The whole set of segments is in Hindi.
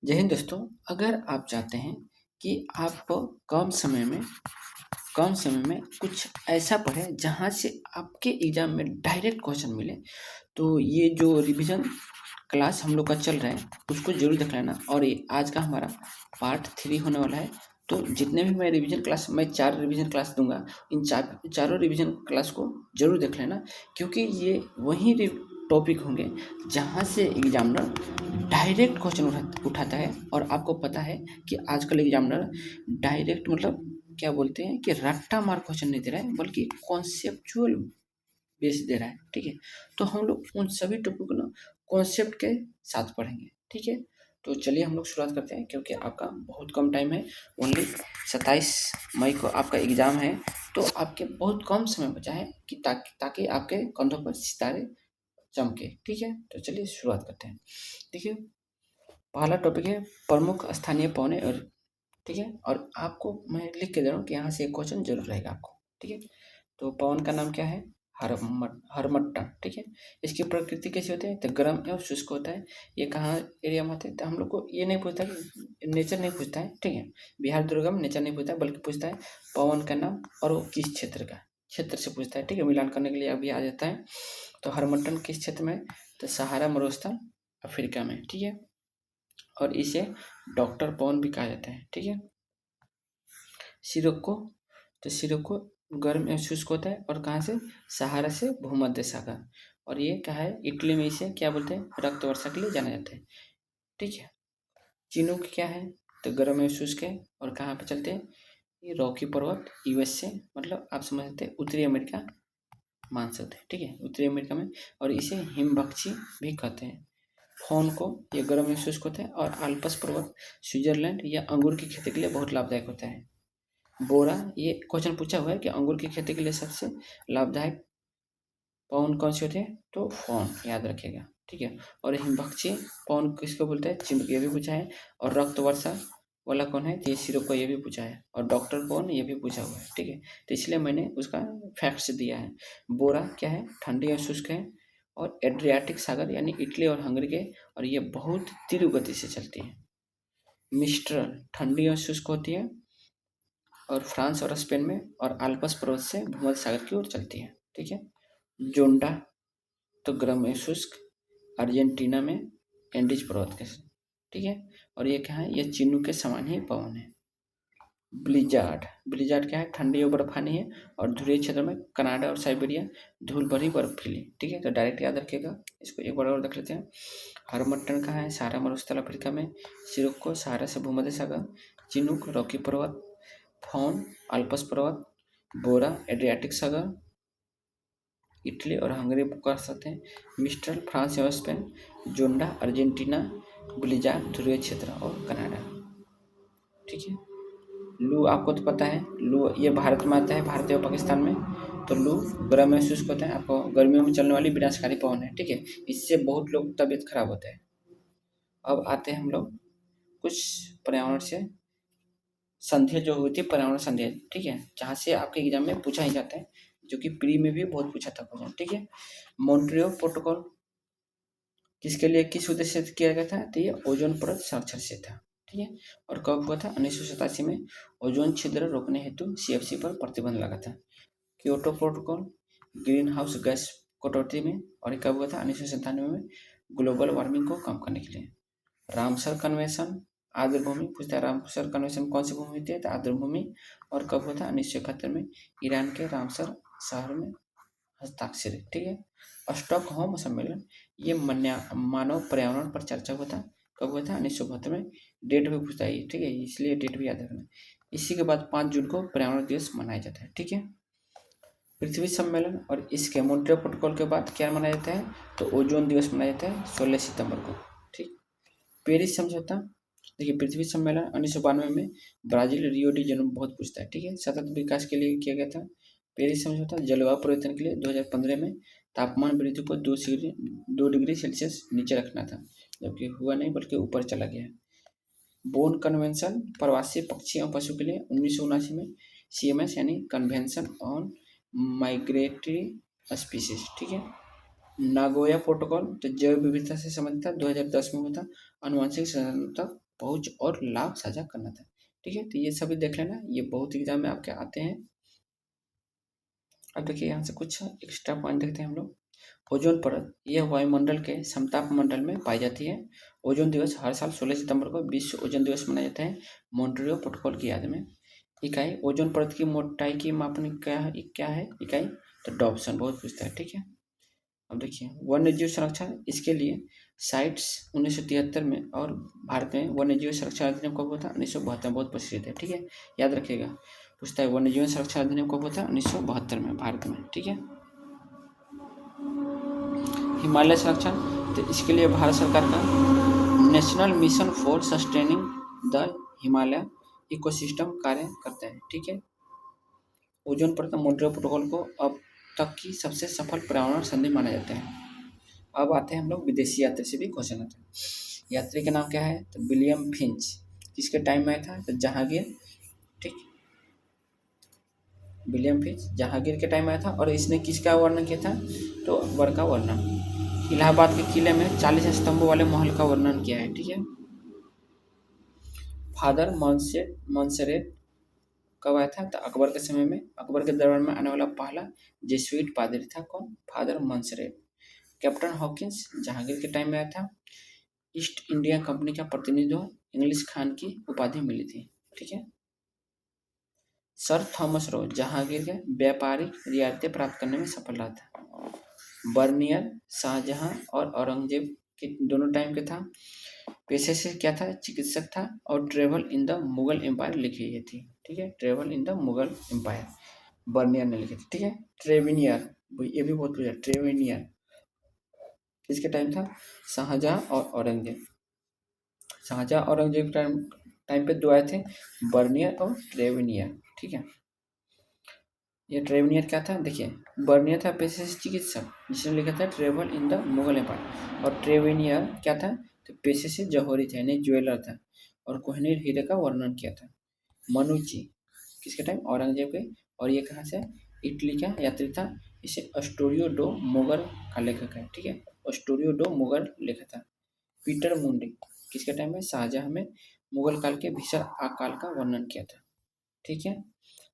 जय हिंद दोस्तों। अगर आप चाहते हैं कि आपको कम समय में कुछ ऐसा पढ़ें जहाँ से आपके एग्ज़ाम में डायरेक्ट क्वेश्चन मिले, तो ये जो रिवीजन क्लास हम लोग का चल रहा है उसको ज़रूर देख लेना। और ये आज का हमारा पार्ट 3 होने वाला है। तो जितने भी मैं रिवीजन क्लास 4 रिवीजन क्लास दूँगा, इन चारों रिवीजन क्लास को ज़रूर देख लेना, क्योंकि ये वही टॉपिक होंगे जहाँ से एग्ज़ामिनर डायरेक्ट क्वेश्चन उठाता है। और आपको पता है कि आजकल एग्ज़ामिनर डायरेक्ट मतलब क्या बोलते हैं कि रट्टा मार क्वेश्चन नहीं दे रहा है, बल्कि कॉन्सेप्चुअल बेस दे रहा है। ठीक है, तो हम लोग उन सभी टॉपिक को ना कॉन्सेप्ट के साथ पढ़ेंगे। ठीक है, तो चलिए हम लोग शुरुआत करते हैं, क्योंकि आपका बहुत कम टाइम है। ओनली 27 मई को आपका एग्ज़ाम है, तो आपके बहुत कम समय बचा है कि ताकि आपके कंधों पर सितारे चमके। ठीक है, तो चलिए शुरुआत करते हैं। देखिए, पहला टॉपिक है प्रमुख स्थानीय पौने। और ठीक है, और आपको मैं लिख के दे रहा हूँ कि यहाँ से एक क्वेश्चन जरूर रहेगा आपको। ठीक है, तो पवन का नाम क्या है? हरमट्टा। ठीक है, इसकी प्रकृति कैसी होती है? तो गर्म एवं शुष्क होता है। ये कहाँ एरिया में होता है? तो हम लोग को ये नहीं पूछता कि नेचर नहीं पूछता है। ठीक है, बिहार दुर्गम नेचर नहीं पूछता है, बल्कि पूछता है पवन का नाम और वो किस क्षेत्र से पूछता है। ठीक है, मिलान करने के लिए अभी आ जाता है। तो हरमट्टन किस क्षेत्र में? तो सहारा मरुस्थल अफ्रीका में। ठीक है, और इसे डॉक्टर पवन भी कहा जाता है। ठीक है, सिरोको, तो सिरोको गर्म एवं शुष्क होता है। और कहाँ से? सहारा से भूमध्य सागर। और ये क्या है? इटली में इसे क्या बोलते हैं? रक्त वर्षा के लिए जाना जाता है। ठीक है, चिनूक क्या है? तो गर्म एवं शुष्क है। और कहाँ पे चलते हैं? ये रॉकी पर्वत यूएस से, मतलब आप समझ सकते हैं उत्तरी अमेरिका मान सकते हैं। ठीक है, उत्तरी अमेरिका में। और इसे हिमभक्षी भी कहते हैं। फोन को, ये गर्म एवं शुष्क होता है। और आल्पस पर्वत स्विट्जरलैंड, यह अंगूर की खेती के लिए बहुत लाभदायक होता है। बोरा, ये क्वेश्चन पूछा हुआ है कि अंगूर की खेती के लिए सबसे लाभदायक पवन कौन से होते हैं? तो फोन, याद रखिएगा। ठीक है, और हिमभक्षी पवन किसको बोलते हैं? चिंबक, ये भी पूछा है। और रक्त वर्षा वाला कौन है? तो ये सिरोको, ये भी पूछा है। और डॉक्टर पवन, ये भी पूछा हुआ है। ठीक है, तो इसलिए मैंने उसका फैक्ट्स दिया है। बोरा क्या है? ठंडी और शुष्क है। और एड्रियाटिक सागर यानी इटली और हंगरी के, और ये बहुत तीव्र गति से चलती है। मिस्ट्रल ठंडी और शुष्क होती है, और फ्रांस और स्पेन में। और आल्पस पर्वत से भूमध्य सागर की ओर चलती है। ठीक है, जोंडा, तो गर्म एवं शुष्क, अर्जेंटीना में एंडीज पर्वत के। ठीक है, और ये क्या है? ये चिन्नू के समान ही पवन है। ब्लिजार्ड, ब्लिजार्ड क्या है? ठंडी और बर्फानी है। और ध्रुवीय क्षेत्र में कनाडा और साइबेरिया धूल भरी बर्फीली। ठीक है, तो डायरेक्ट याद रखिएगा। इसको एक बार और देख लेते हैं। हरमट्टन कहाँ है? सहारा मरुस्थल अफ्रीका में। सिरोको सहारा से भूमध्य सागर। चिनूक रॉकी पर्वत। फोन आल्पस पर्वत। बोरा एड्रियाटिक सागर, इटली और हंगरी कर सकते हैं। मिस्ट्रल फ्रांस एवं स्पेन। जोंडा अर्जेंटीना। ब्लिजार्ड ध्रुवीय क्षेत्र और कनाडा। ठीक है, लू आपको तो पता है, लू ये भारत में आता है, भारत एवं पाकिस्तान में। तो लू गर्म में शुष्क होता है। आपको गर्मियों में चलने वाली विनाशकारी पवन है। ठीक है, इससे बहुत लोग तबीयत खराब होता है। अब आते हैं हम लोग कुछ पर्यावरण से संध्या जो हुई थी, पर्यावरण संध्या। ठीक है, जहाँ से आपके एग्जाम में पूछा ही जाता है, जो कि प्री में भी बहुत पूछा था क्वेश्चन। ठीक है, मॉन्ट्रियल प्रोटोकॉल किसके लिए, किस उद्देश्य से किया गया था? तो ये ओजोन परत संरक्षण से था। ठीक है, और कब हुआ था? 1987 में ओजोन छिद्र रोकने हेतु सीएफसी पर प्रतिबंध लगा था। Kyoto protocol green house gas कटौती में। और ये कब हुआ था? 1997 में ग्लोबल वार्मिंग को कम करने के लिए। रामसर कन्वेंशन आर्द्र भूमि पूछता है। रामसर कन्वेंशन कौन सी भूमि होती है? तो आर्द्र भूमि। और कब हुआ था? 1971 में ईरान के रामसर शहर में हस्ताक्षरित। ठीक है, स्टॉकहोम सम्मेलन, ये मानव पर्यावरण पर चर्चा हुआ था। कब हुआ था? 1972 में। डेट भी पूछता है। ठीक है, इसलिए डेट भी याद रखना। इसी के बाद 5 जून को पर्यावरण दिवस मनाया जाता है। ठीक है, पृथ्वी सम्मेलन और इसके मॉन्ट्रियल प्रोटोकॉल के बाद क्या मनाया जाता है? तो ओजोन दिवस मनाया जाता है 16 सितंबर को। ठीक, पेरिस समझौता, देखिए पृथ्वी सम्मेलन 1992 में ब्राजील रियो डी जेनेरो बहुत पूछता है। ठीक है, सतत विकास के लिए किया गया था। पेरिस समझौता जलवायु परिवर्तन के लिए 2015 में तापमान वृद्धि को 2 डिग्री सेल्सियस नीचे रखना था, जबकि हुआ नहीं, बल्कि ऊपर चला गया। बोन कन्वेंशन प्रवासी पक्षी एवं पशु के लिए 1979 में CMS यानी कन्वेंशन ऑन माइग्रेटरी स्पीसीज। ठीक है, नागोया प्रोटोकॉल तो जैव विविधता से संबंधित था, 2010 में हुआ था। आनुवंशिक संशोधन तक पहुँच और लाभ साझा करना था। ठीक है, तो ये सभी देख लेना, ये बहुत एग्जाम में आपके आते हैं। अब देखिए यहाँ से कुछ एक्स्ट्रा पॉइंट देखते हैं हम लोग। ओजोन परत यह वायुमंडल के समताप मंडल में पाई जाती है। ओजोन दिवस हर साल 16 सितंबर को विश्व ओजोन दिवस मनाया जाता है, मॉन्ट्रियल प्रोटोकॉल की याद में। इकाई ओजोन परत की मोटाई की मापन क्या है इकाई, तो डॉप्सन बहुत पूछता है। ठीक है, अब देखिए वन्य जीव संरक्षण, इसके लिए साइट्स 1973 में, और भारत में वन्य जीव संरक्षण अधिनियम कब हुआ था, 1972 बहुत प्रचलित है। ठीक है, याद रखिएगा, पूछता है वन्य जीव संरक्षण अधिनियम कब हुआ था, 1972 में भारत में। ठीक है, हिमालय संरक्षण, तो इसके लिए भारत सरकार का national mission for sustaining the Himalaya ecosystem कार्य करता है। ठीक है, ओजोन परत मॉन्ट्रियल प्रोटोकॉल को अब तक की सबसे सफल पर्यावरण संधि माना जाता है। अब आते हैं हम लोग विदेशी यात्री से भी क्वेश्चन आते हैं। यात्री का नाम क्या है, तो विलियम फिंच। किसके टाइम में आया था, तो जहांगीर। ठीक, विलियम फिंच जहांगीर के टाइम में आया था, और इसने किसका वर्णन किया था, तो अकबर का वर्णन। इलाहाबाद के किले में 40 स्तंभों वाले महल का वर्णन किया है। ठीक है, फादर मॉन्सेरेट कब आया था, तो अकबर के समय में। अकबर के दरबार में आने वाला पहला जेसुइट पादरी था कौन, फादर मॉन्सेरेट। कैप्टन हॉकिंस जहांगीर के टाइम में आया था। ईस्ट इंडिया कंपनी का प्रतिनिधि इंग्लिश खान की उपाधि मिली थी। ठीक है, सर थॉमस रो जहांगीर के व्यापारिक रियायतें प्राप्त करने में सफल रहा था। बर्नियर शाहजहां और औरंगजेब के दोनों टाइम के था। पेशे से क्या था, चिकित्सक था, और travel in the Mughal empire लिखी गई थी। ठीक है, travel in the Mughal empire Bernier ने लिखी थी। ठीक है, ट्रेविनियर, ये भी बहुत पूछा, ट्रेविनियर किसके टाइम था, शाहजहां और औरंगजेब। शाहजहां औरंगजेब टाइम टाइम पे दो आए थे, बर्नियर और ट्रेविनियर। ठीक है, ये ट्रेविनियर क्या था, देखिए बर्नियर था पेशे से चिकित्सक, जिसने लिखा था travel in the Mughal empire, और ट्रेविनियर क्या था, तो पेशे से जौहरी था, यानी ज्वेलर था, और कोहिनूर हीरे का वर्णन किया था। मनुची किसके टाइम, औरंगजेब के, और ये कहाँ से, इटली का यात्री था। इसे अस्टोरियो डो मुगल का लेखक है। ठीक है, अस्टोरियो डो मुगल लेखक था। पीटर मुंडी किसके टाइम में, शाहजहां में मुगल काल के भीषण अकाल का वर्णन किया था। ठीक है,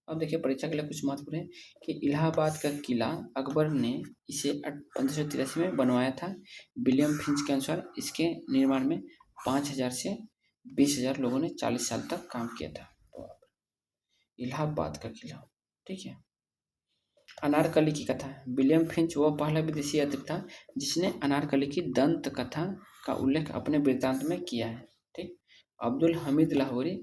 अब देखिए परीक्षा के लिए कुछ महत्वपूर्ण है कि इलाहाबाद का किला अकबर ने इसे 1583 में बनवाया था। विलियम फिंच के अनुसार इसके निर्माण में 5000 से 20,000 लोगों ने 40 साल तक काम किया था। तो इलाहाबाद का किला। ठीक है, अनारकली की कथा, विलियम फिंच वह पहला विदेशी यात्री था जिसने अनारकली की दंत कथा का उल्लेख अपने वृत्तांत में किया है। ठीक, अब्दुल हमीद लाहौरी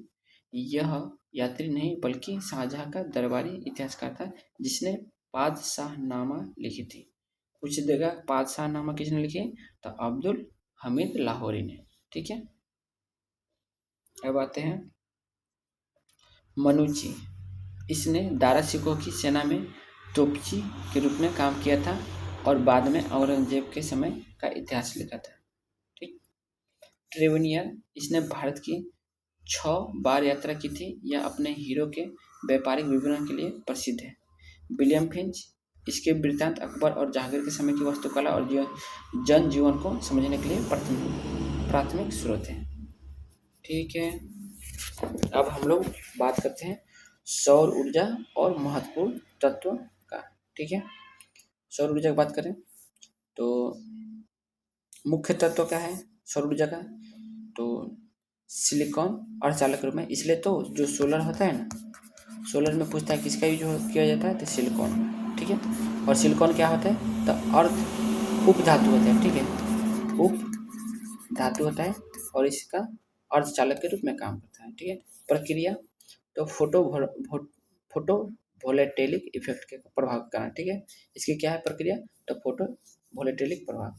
यह यात्री नहीं बल्कि शाहजहां का दरबारी इतिहासकार था जिसने पादशाहनामा लिखी थी। कुछ देगा, पादशाहनामा किसने लिखी, तो अब्दुल हमीद लाहौरी ने। ठीक है, अब आते हैं मनुची। इसने दारा सिकोह की सेना में तोपची के रूप में काम किया था, और बाद में औरंगजेब के समय का इतिहास लिखा था। ठीक, ट्रेवेनियर इसने भारत की 6 बार यात्रा की थी। यह अपने हीरो के व्यापारिक विवरण के लिए प्रसिद्ध है। विलियम फिंच इसके वृत्तांत अकबर और जहांगीर के समय की वास्तुकला और जन जीवन को समझने के लिए प्राथमिक स्रोत है। ठीक है, अब हम लोग बात करते हैं सौर ऊर्जा और महत्वपूर्ण तत्व का। ठीक है, सौर ऊर्जा की बात करें तो मुख्य तत्व क्या है सौर ऊर्जा का, तो सिलिकॉन अर्धचालक रूप में, इसलिए तो जो सोलर होता है ना, सोलर में पूछता है किसका यूज किया जाता है, तो सिलिकॉन। ठीक है, और सिलिकॉन क्या होता है, तो अर्ध उप धातु होता है। ठीक है, उप धातु होता है, और इसका अर्धचालक के रूप में काम करता है। ठीक है, प्रक्रिया तो फोटो वोलेटेलिक इफेक्ट के प्रभाव के कारण। ठीक है, इसकी क्या है प्रक्रिया, तो फोटो वोलेटेलिक प्रभाव।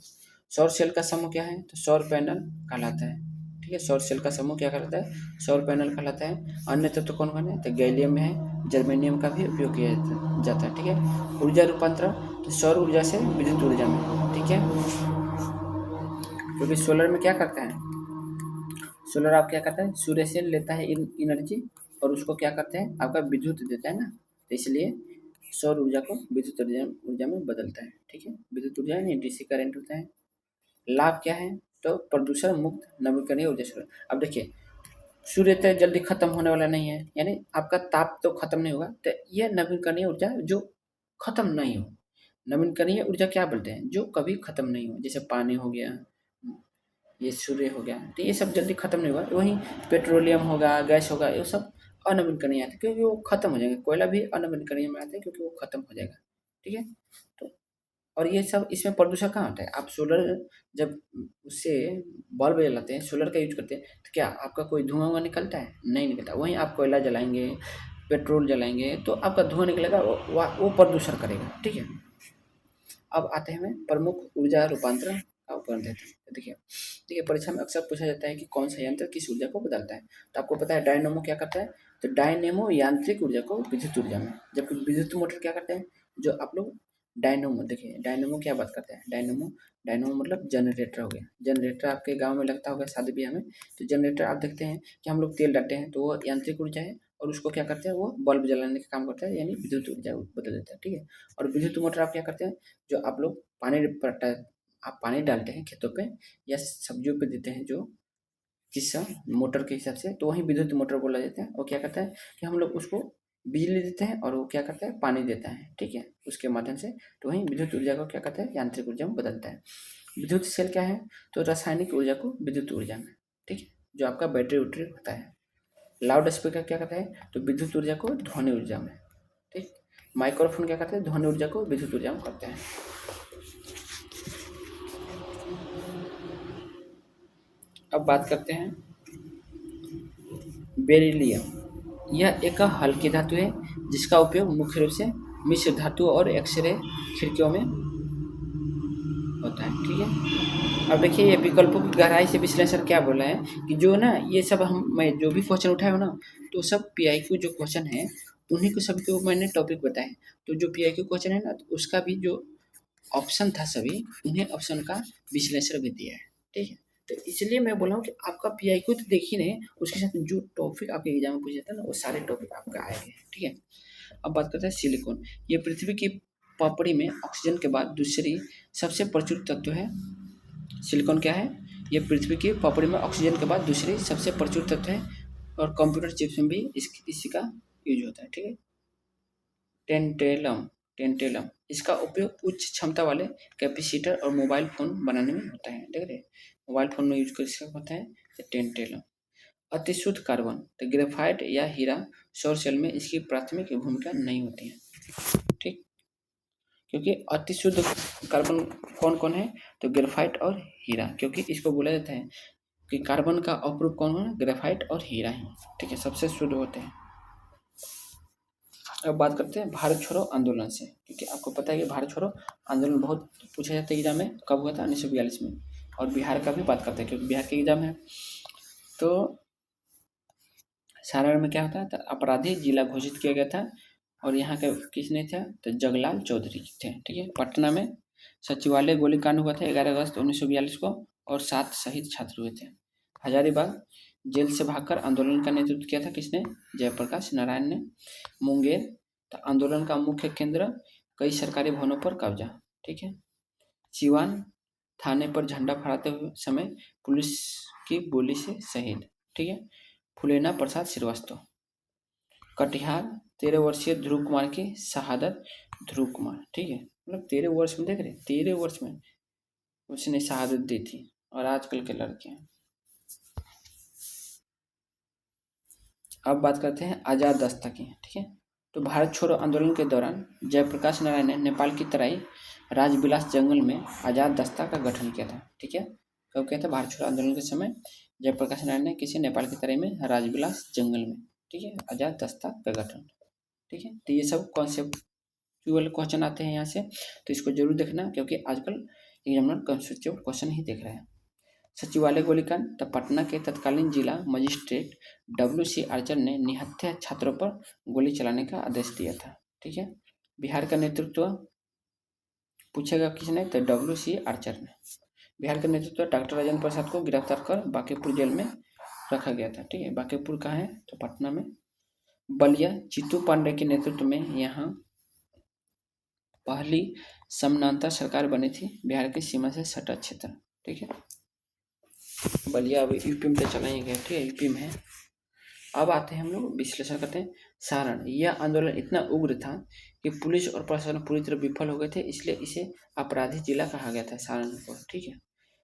सौर सेल का समूह क्या है, तो सौर पैनल कहलाता है। ठीक है, सौर सेल का समूह क्या कहलाता है, सौर पैनल कहलाता है। अन्य तत्व कौन कौन है, तो गैलियम में है, जर्मेनियम का भी उपयोग किया जाता है। ठीक है, ऊर्जा रूपांतरण, तो सौर ऊर्जा से विद्युत ऊर्जा में। ठीक है, क्योंकि सोलर में क्या करता है, सोलर आप क्या करता है, सूर्य से लेता है एनर्जी, और उसको क्या करते हैं, आपका विद्युत देता है ना, तो इसलिए सौर ऊर्जा को विद्युत ऊर्जा में बदलता है। ठीक है, विद्युत ऊर्जा यानी डीसी करंट होता है। लाभ क्या है, तो प्रदूषण मुक्त नवीकरणीय ऊर्जा स्रोत। अब देखिए सूर्य तो जल्दी खत्म होने वाला नहीं है, यानी आपका ताप तो खत्म नहीं होगा, तो यह नवीकरणीय ऊर्जा जो खत्म नहीं हो। नवीकरणीय ऊर्जा क्या बोलते हैं? जो कभी खत्म नहीं हो, जैसे पानी हो गया, ये सूर्य हो गया, तो ये सब जल्दी खत्म नहीं होगा। वहीं पेट्रोलियम होगा, गैस होगा, ये सब अनवीकरणीय आते हैं क्योंकि वो खत्म हो जाएंगे। कोयला भी अनवीकरणीय में आते हैं क्योंकि वो खत्म हो जाएगा। ठीक है, तो और ये सब इसमें प्रदूषण कहाँ होता है? आप सोलर जब उससे बल्ब जलाते हैं, सोलर का यूज करते हैं, तो क्या आपका कोई धुआं हुआ निकलता है? नहीं निकलता। वहीं आप कोयला जलाएंगे, पेट्रोल जलाएंगे, तो आपका धुआं निकलेगा, वो प्रदूषण करेगा। ठीक है, अब आते हैं हमें प्रमुख ऊर्जा रूपांतरण का उपकरण देते हैं। देखिए देखिए, परीक्षा में अक्सर पूछा जाता है कि कौन सा यंत्र किस ऊर्जा को बदलता है। तो आपको पता है डायनेमो क्या करता है? तो डायनेमो यांत्रिक ऊर्जा को विद्युत ऊर्जा में, जबकि विद्युत मोटर क्या करते हैं? जो आप लोग डायनेमो, देखिए डायनेमो क्या बात करते हैं? डायनेमो डायनेमो मतलब जनरेटर हो गया। जनरेटर आपके गाँव में लगता होगा शादी ब्याह में, तो जनरेटर आप देखते हैं कि हम लोग तेल डालते हैं, तो वो यांत्रिक ऊर्जा है, और उसको क्या करते हैं? वो बल्ब जलाने का काम करता है, यानी विद्युत ऊर्जा बदल देता है। ठीक है, और विद्युत मोटर आप क्या करते हैं? जो आप लोग पानी पड़ता है, आप पानी डालते हैं खेतों पे या सब्जियों पे देते हैं, जो किस मोटर के हिसाब से, तो वही विद्युत मोटर बोला जाता है। और क्या करता है कि हम लोग उसको बिजली देते हैं और वो क्या करता है? पानी देता है। ठीक है, उसके माध्यम से, तो वही विद्युत ऊर्जा को क्या करता है? यांत्रिक ऊर्जा में बदलता है। विद्युत सेल क्या है? तो रासायनिक ऊर्जा को विद्युत ऊर्जा में। ठीक है, जो आपका बैटरी उटरी होता है। लाउड स्पीकर क्या करता है? तो विद्युत ऊर्जा को ध्वनि ऊर्जा में। ठीक, माइक्रोफोन क्या करते हैं? ध्वनि ऊर्जा को विद्युत ऊर्जा में करते हैं। अब बात करते हैं बेरिलियम। यह एक हल्की धातु है जिसका उपयोग मुख्य रूप से मिश्र धातु और एक्सरे खिड़कियों में होता है। ठीक है, अब देखिए ये विकल्पों की गहराई से विश्लेषण क्या बोला है कि जो ना ये सब मैं जो भी क्वेश्चन उठाया हूँ ना, तो सब पीआईक्यू जो क्वेश्चन है, उन्हीं को सभी को मैंने टॉपिक बताए। तो जो पीआईक्यू क्वेश्चन है ना, तो उसका भी जो ऑप्शन था सभी, उन्हें ऑप्शन का विश्लेषण भी दिया है। ठीक है, तो इसलिए मैं बोला हूँ कि आपका पीआईक्यू तो देख ही नहीं, उसके साथ जो टॉपिक आपके एग्जाम में पूछे जाते हैं ना, वो सारे टॉपिक आपका आएंगे। ठीक है, अब बात करते हैं सिलिकॉन। ये पृथ्वी की पपड़ी में ऑक्सीजन के बाद दूसरी सबसे प्रचुर तत्व है। सिलिकॉन क्या है? ये पृथ्वी की पपड़ी में ऑक्सीजन के बाद दूसरी सबसे प्रचुर तत्व है, और कंप्यूटर चिप्स में भी इसी का यूज होता है। ठीक है, टेंटेलम टेंटेलम इसका उपयोग उच्च क्षमता वाले कैपेसिटर और मोबाइल फ़ोन बनाने में होता है। देख रहे, मोबाइल फ़ोन में यूज कर इसका होता है तो टेंटेलम। अति शुद्ध कार्बन, तो ग्रेफाइट या हीरा सौर सेल में इसकी प्राथमिक भूमिका नहीं होती है। ठीक, क्योंकि अति शुद्ध कार्बन कौन कौन है? तो ग्रेफाइट और हीरा, क्योंकि इसको बोला जाता है कि कार्बन का अप्रूप कौन है? ग्रेफाइट और हीरा ही। ठीक है, सबसे शुद्ध होते हैं। अब बात करते हैं भारत छोड़ो आंदोलन से, क्योंकि आपको पता है कि भारत छोड़ो आंदोलन बहुत पूछा जाता है एग्जाम में, कब हुआ था? 1942 में। और बिहार का भी बात करते हैं क्योंकि बिहार के एग्जाम है। तो सारण में क्या होता है? तो अपराधी जिला घोषित किया गया था, और यहाँ का किसने था? तो जगलाल चौधरी थे। ठीक है, पटना में सचिवालय गोलीकांड हुआ था 11 अगस्त 1942 को, और 7 शहीद छात्र हुए थे। हजारीबाग जेल से भागकर आंदोलन का नेतृत्व किया था किसने? जयप्रकाश नारायण ने। मुंगेर, तो आंदोलन का मुख्य केंद्र, कई सरकारी भवनों पर कब्जा। ठीक है, सिवान, थाने पर झंडा फहराते हुए समय पुलिस की गोली से शहीद। ठीक है, फुलेना प्रसाद श्रीवास्तव। कटिहार, 13 वर्षीय ध्रुव कुमार की शहादत। ध्रुव कुमार, ठीक है, मतलब 13 वर्ष में, देख रहे 13 वर्ष में उसने शहादत दी थी, और आजकल के लड़के हैं। अब बात करते हैं आज़ाद दस्ता की। ठीक है, तो भारत छोड़ो आंदोलन के दौरान जयप्रकाश नारायण ने नेपाल की तराई राजविलास जंगल में आज़ाद दस्ता का गठन किया था। ठीक है, कब किया था? भारत छोड़ो आंदोलन के समय जयप्रकाश नारायण ने किसी नेपाल की तराई में राजविलास जंगल में, ठीक है, आज़ाद दस्ता का गठन। ठीक है, तो ये सब कॉन्सेप्चुअल क्वेश्चन आते हैं यहाँ से, तो इसको जरूर देखना, क्योंकि आजकल एग्जामिनर कॉन्सेप्चुअल क्वेश्चन ही देख रहे हैं। सचिवालय गोलीकांड, तो पटना के तत्कालीन जिला मजिस्ट्रेट WC आर्चर ने निहत्थे छात्रों पर गोली चलाने का आदेश दिया था। ठीक है, बिहार का नेतृत्व पूछेगा किसने? तो WC आर्चर ने। बिहार का नेतृत्व डॉक्टर राजेंद्र प्रसाद को गिरफ्तार कर बांकीपुर जेल में रखा गया था। ठीक है, बांकीपुर कहाँ है? तो पटना में। बलिया, चित्तू पांडे के नेतृत्व में यहाँ पहली समानांतर सरकार बनी थी बिहार की सीमा से सटा क्षेत्र। ठीक है, बलिया अब यूपी में तो चला ही गया। ठीक है, यूपी में है। अब आते हैं हम लोग विश्लेषण करते हैं। सारण, यह आंदोलन इतना उग्र था कि पुलिस और प्रशासन पूरी तरह विफल हो गए थे, इसलिए इसे अपराधी जिला कहा गया था सारण को। ठीक है।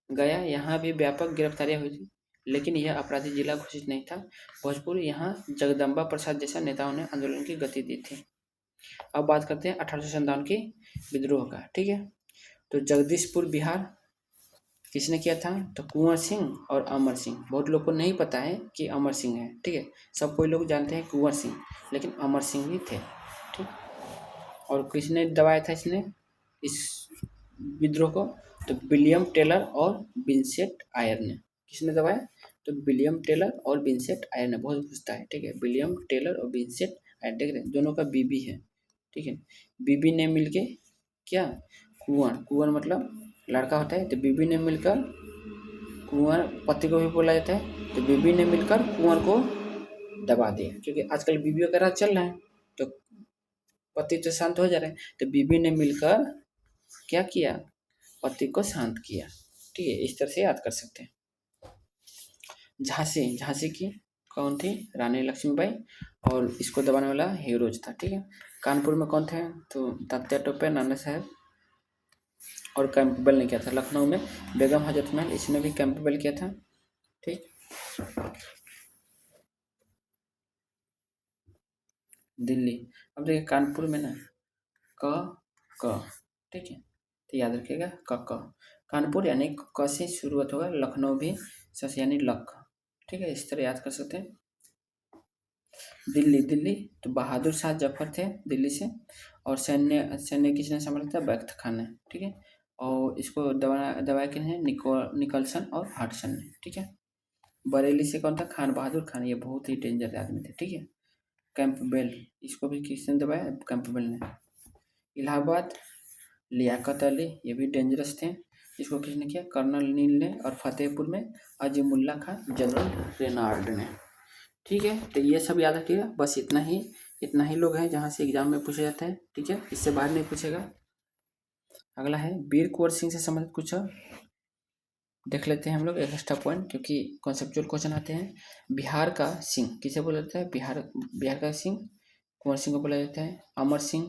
गया, यहाँ भी व्यापक गिरफ्तारियां हुई थी, लेकिन यह अपराधी जिला घोषित नहीं था। भोजपुर, यहाँ जगदम्बा प्रसाद जैसा नेताओं ने आंदोलन की गति दी थी। अब बात करते हैं 1857 की विद्रोह का। ठीक है। तो जगदीशपुर बिहार किसने किया था? तो कुंवर सिंह और अमर सिंह। बहुत लोग को नहीं पता है कि अमर सिंह है। ठीक है। सब कोई लोग जानते हैं कुंवर सिंह, लेकिन अमर सिंह भी थे। ठीक। और किसने दबाया था इस विद्रोह को? तो विलियम टेलर और विंसेंट आयर ने। किसने दबाया? तो विलियम टेलर और विंसेंट आयर ने। बहुत पूछता है। ठीक है। विलियम टेलर और विंसेंट आयर, देख रहे हैं दोनों का बीबी है। ठीक है। बीबी ने मिलके क्या? कुंवर, कुंवर मतलब लड़का होता है, तो बीबी ने मिलकर कुंवर, पति को भी बोला जाता है, तो बीबी ने मिलकर कुंवर को दबा दिया। क्योंकि आजकल बीबियों का राज चल रहा है, तो पति तो शांत हो जा रहे हैं, तो बीबी ने मिलकर क्या किया? पति को शांत किया। ठीक है। इस तरह से याद कर सकते हैं। झांसी, झांसी की कौन थी? रानी लक्ष्मीबाई, और इसको दबाने वाला हीरोज था। ठीक है। कानपुर में कौन थे? तो तात्या टोपे, नाना साहब और कैंपबेल ने किया था। लखनऊ में बेगम हजरत महल, इसने भी कैंपबेल किया था। ठीक। दिल्ली, अब देखिए कानपुर में ना क क, ठीक है, तो याद रखिएगा क। कानपुर यानी क से शुरुआत होगा। लखनऊ भी स से यानी लख। ठीक है। इस तरह याद कर सकते हैं। दिल्ली, दिल्ली तो बहादुर शाह जफर थे दिल्ली से, और सैन्य सैन्य किसने संभाला था? बैख्त खान ने। ठीक है। और इसको दबाया किसने? निकलसन और हडसन ने। ठीक है। बरेली से कौन था? खान बहादुर खान, ये बहुत ही डेंजर आदमी थे। ठीक है। कैंपबेल, इसको भी किसने दबाया? कैंपबेल ने। इलाहाबाद, लियाकत अली, ये भी डेंजरस थे, इसको किसने किया? कर्नल नील ने। और फतेहपुर में अजीमुल्ला खान, जनरल रेनाल्ड ने। ठीक है। तो ये सब याद रखिएगा। बस इतना ही लोग हैं जहाँ से एग्जाम में पूछा जाता है। ठीक है। इससे बाहर नहीं पूछेगा। अगला है वीर कुंवर सिंह से संबंधित कुछ देख लेते हैं हम लोग एक एक्स्ट्रा पॉइंट, क्योंकि कॉन्सेप्चुअल क्वेश्चन आते हैं। बिहार का सिंह किसे बोला जाता है? बिहार का सिंह कुंवर सिंह को बोला जाता है। अमर सिंह,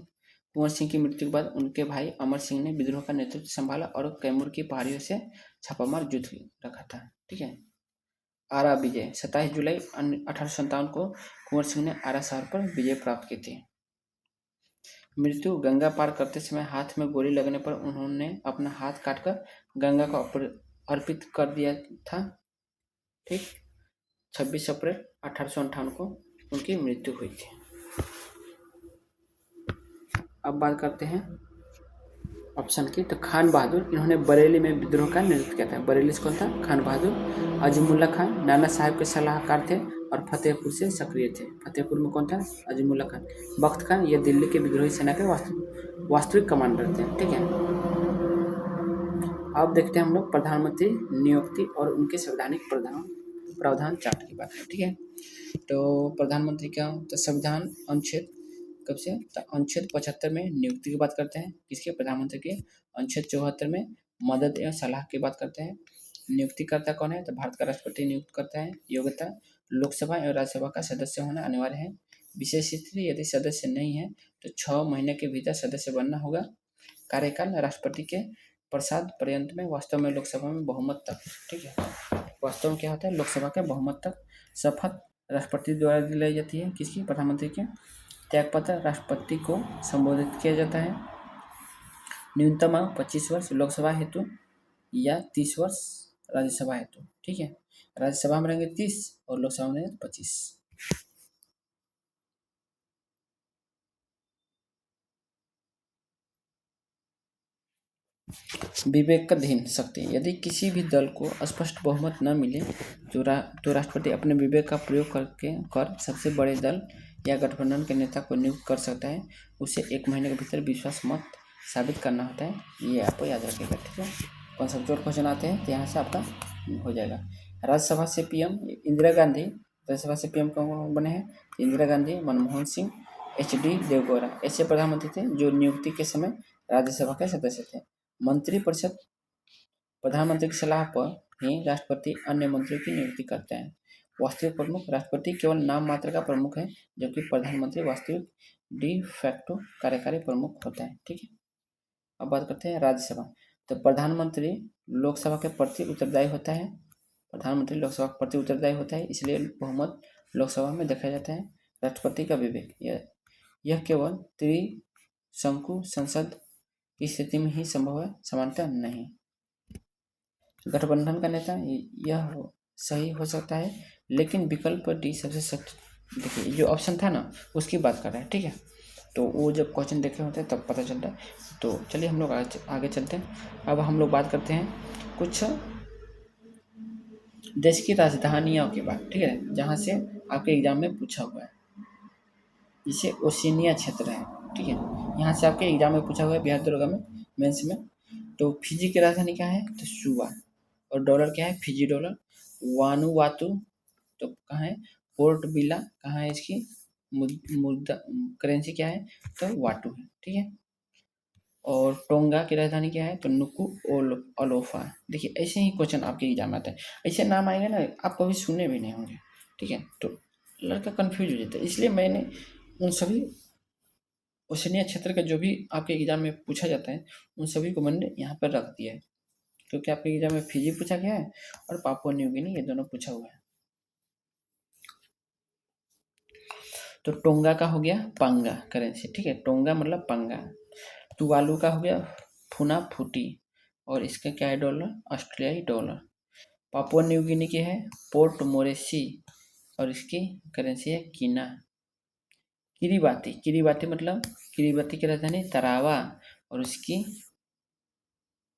कुंवर सिंह की मृत्यु के बाद उनके भाई अमर सिंह ने विद्रोह का नेतृत्व संभाला और कैमूर की पहाड़ियों से छापामार युद्ध रखा था। ठीक है। आरा विजय, 27 जुलाई 1857 को कुंवर सिंह ने आरा शहर पर विजय प्राप्त की थी। मृत्यु, गंगा पार करते समय हाथ में गोली लगने पर उन्होंने अपना हाथ काटकर गंगा को अर्पित कर दिया था। ठीक। 26 अप्रैल 1858 को उनकी मृत्यु हुई थी। अब बात करते हैं ऑप्शन की। तो खान बहादुर, इन्होंने बरेली में विद्रोह का नेतृत्व किया था। बरेली से कौन था? खान बहादुर। अजीमुल्ला खान नाना साहब के सलाहकार थे और फतेहपुर से सक्रिय थे। फतेहपुर में कौन था? अजीमुल्ला खान। बख्त खान, ये दिल्ली के विद्रोही सेना के वास्तविक कमांडर थे। ठीक है। अब देखते हैं हम लोग प्रधानमंत्री नियुक्ति और उनके संवैधानिक प्रावधान चार्ट की बात है। ठीक है। तो प्रधानमंत्री क्या? तो संविधान अनुच्छेद कब से? तो अनुच्छेद 75 में नियुक्ति की बात करते हैं। किसके? प्रधानमंत्री के। अनुच्छेद 74 में मदद एवं सलाह की बात करते हैं। नियुक्तिकर्ता कौन है? तो भारत का राष्ट्रपति नियुक्त करता है। योग्यता, लोकसभा एवं राज्यसभा का सदस्य होना अनिवार्य है। विशेष स्थिति, यदि सदस्य नहीं है तो 6 महीने के भीतर सदस्य बनना होगा। कार्यकाल, राष्ट्रपति के प्रसाद पर्यंत में, वास्तव में लोकसभा में बहुमत तक। ठीक है। वास्तव में क्या होता है? लोकसभा के बहुमत तक। शपथ राष्ट्रपति द्वारा दिलाई जाती है। किसकी? प्रधानमंत्री के। त्यागपत्र राष्ट्रपति को संबोधित किया जाता है। न्यूनतम आयु 25 वर्ष लोकसभा हेतु या 30 वर्ष राज्यसभा हेतु। ठीक है। राज्यसभा में रहेंगे 30 और लोकसभा में रहेंगे 25। विवेकाधीन शक्ति, यदि किसी भी दल को स्पष्ट बहुमत न मिले तो राष्ट्रपति अपने विवेक का प्रयोग कर सबसे बड़े दल या गठबंधन के नेता को नियुक्त कर सकता है। उसे 1 महीने के भीतर विश्वास मत साबित करना होता है। ये आपको याद रखिएगा। ठीक है। कॉन्सेप्चुअल क्वेश्चन आते हैं तो यहाँ से आपका हो जाएगा। राज्यसभा से पीएम इंदिरा गांधी, राज्यसभा से पीएम कौन बने हैं? इंदिरा गांधी, मनमोहन सिंह, HD देवगौड़ा, ऐसे प्रधानमंत्री थे जो नियुक्ति के समय राज्यसभा के सदस्य थे। मंत्रिपरिषद प्रधानमंत्री की सलाह पर ही राष्ट्रपति अन्य मंत्रियों की नियुक्ति करते हैं। वास्तविक प्रमुख राष्ट्रपति केवल नाम मात्र का प्रमुख है, जबकि प्रधानमंत्री वास्तविक डी फैक्टो कार्यकारी प्रमुख होता है। ठीक है, अब बात करते हैं राज्यसभा। तो प्रधानमंत्री लोकसभा के प्रति उत्तरदायी होता है। प्रधानमंत्री लोकसभा के प्रति उत्तरदायी होता है, इसलिए बहुमत लोकसभा में देखा जाता है। राष्ट्रपति का विवेक, यह केवल त्रिशंकु संसद की स्थिति में ही संभव है, सामान्यतः नहीं। गठबंधन का नेता, यह सही हो सकता है, लेकिन विकल्प डी सबसे सच। देखिए जो ऑप्शन था ना, उसकी बात कर रहा है। ठीक है, तो वो जब क्वेश्चन देखे होते हैं तब पता चलता है। तो चलिए हम लोग आगे चलते हैं। अब हम लोग बात करते हैं कुछ देश की राजधानियों के बाद। ठीक है, जहाँ से आपके एग्जाम में पूछा हुआ है, जिसे ओशिनिया क्षेत्र है। ठीक है, यहाँ से आपके एग्जाम में पूछा हुआ है, बिहार दरोगा में, मेंस में। तो फिजी की राजधानी क्या है? तो सुवा। और डॉलर क्या है? Fiji dollar. वानुवातु तो कहाँ है? पोर्ट बिला कहाँ है? इसकी मुद्रा करेंसी क्या है? तो वाटू है। ठीक है, और टोंगा की राजधानी क्या है? तो नुकु ओलोफा। देखिए ऐसे ही क्वेश्चन आपके एग्जाम में आता है, ऐसे नाम आएंगे ना, आप कभी सुने भी नहीं होंगे। ठीक है, तो लड़का कंफ्यूज हो जाता है, इसलिए मैंने उन सभी ओशनिया क्षेत्र का जो भी आपके एग्जाम में पूछा जाता है, उन सभी को मैंने यहाँ पर रख दिया है, क्योंकि आपके एग्जाम में फिजी पूछा गया है और पापुआ न्यू गिनी, ये दोनों पूछा हुआ है। तो टोंगा का हो गया पंगा करेंसी। ठीक है, टोंगा मतलब पंगा। टुवालू का हो गया फुना फूटी, और इसका क्या है? डॉलर, ऑस्ट्रेलियाई डॉलर। पापुआ न्यू गिनी की है पोर्ट मोरेसी, और इसकी करेंसी है कीना। किरीबाती, किरीबाती मतलब किरीबाती की राजधानी तरावा, और उसकी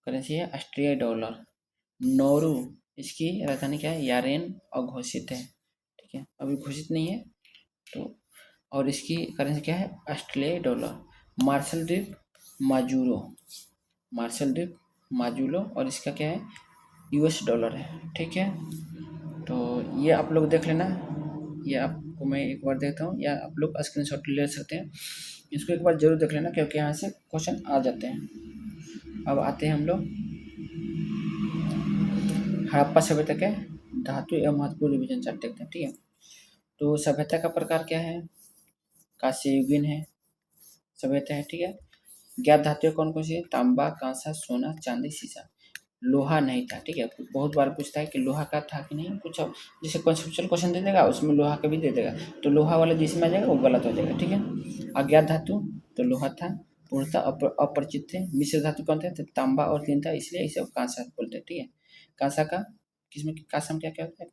करेंसी है ऑस्ट्रेलियाई डॉलर। नौरू, इसकी राजधानी क्या है? यारेन, अघोषित है। ठीक है, अभी घोषित नहीं है। तो और इसकी करेंसी क्या है? ऑस्ट्रेलियाई डॉलर। मार्शल द्वीप माजूरो, मार्शल द्वीप माजुलो, और इसका क्या है? यूएस डॉलर है। ठीक है, तो ये आप लोग देख लेना, ये आपको मैं एक बार देता हूँ, या आप लोग स्क्रीनशॉट ले सकते हैं। इसको एक बार जरूर देख लेना, क्योंकि यहाँ से क्वेश्चन आ जाते हैं। अब आते हैं हम लोग हड़प्पा सभ्यता के धातु एवं महत्वपूर्ण रिवीजन चार्ट देखते हैं। ठीक है, तो सभ्यता का प्रकार क्या है? कांस्ययुगीन है सभ्यता है। ठीक है, ज्ञात धातुएं कौन कौन सी है? तांबा, कांसा, सोना, चांदी, सीसा। लोहा नहीं था। ठीक है, बहुत बार पूछता है कि लोहा का था कि नहीं, कुछ जैसे कॉन्सेप्चुअल क्वेश्चन दे देगा, उसमें लोहा का भी दे देगा, तो लोहा वाला जिसमें आ जाएगा वो गलत हो जाएगा। ठीक है, अज्ञात धातु तो लोहा था, पूर्णतः अपरिचित थे। मिश्र धातु कौन थे? तो तांबा और तीन था, इसलिए इसे कांसा बोलते हैं। ठीक है, कांसा का किसमें कांसा में क्या क्या होता है?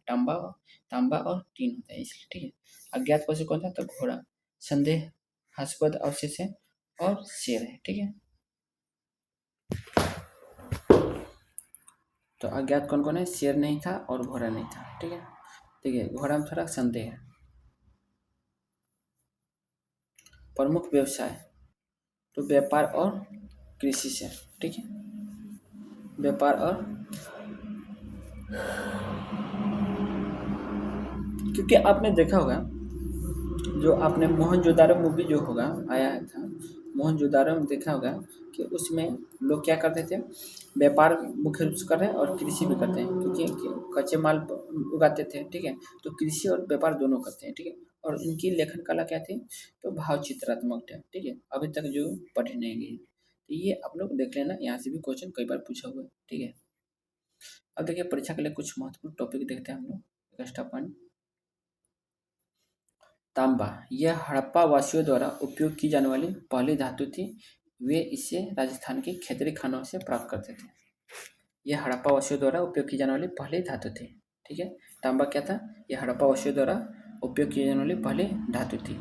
तांबा और टीन होता है, इसलिए। ठीक है, अज्ञात पशु कौन था? तो घोड़ा। संदेह हास्पद अवशेष है और शेर है। ठीक है, तो अज्ञात कौन कौन है? शेर नहीं था और घोड़ा नहीं था। ठीक है, देखिए घोड़ा में थोड़ा संदेह है। प्रमुख व्यवसाय तो व्यापार और कृषि से। ठीक है, व्यापार और, क्योंकि आपने देखा होगा, जो आपने मोहनजोदारो मूवी जो होगा आया था, मोहनजोदारो में देखा होगा कि उसमें लोग क्या करते थे? व्यापार मुख्य रूप से कर रहे हैं और कृषि भी करते हैं, क्योंकि कच्चे माल उगाते थे। ठीक है, तो कृषि और व्यापार दोनों करते हैं। ठीक है, और इनकी लेखन कला क्या थी? तो भाव चित्रात्मक थे। ठीक है, अभी तक जो पढ़ी नहीं गई, तो ये आप लोग देख लेना, यहाँ से भी क्वेश्चन कई बार पूछा हुआ है। ठीक है, अब देखिए परीक्षा के लिए कुछ महत्वपूर्ण टॉपिक देखते हैं हम लोग। एक्स्ट्रा पॉइंट, तांबा, यह हड़प्पा वासियों द्वारा उपयोग की जाने वाली पहली धातु थी। वे इसे राजस्थान के खेतरी खानों से प्राप्त करते थे। यह हड़प्पा वासियों द्वारा उपयोग की जाने वाली पहली धातु थी। ठीक है, तांबा क्या था? यह हड़प्पा वासियों द्वारा उपयोग की जाने वाली पहली धातु थी।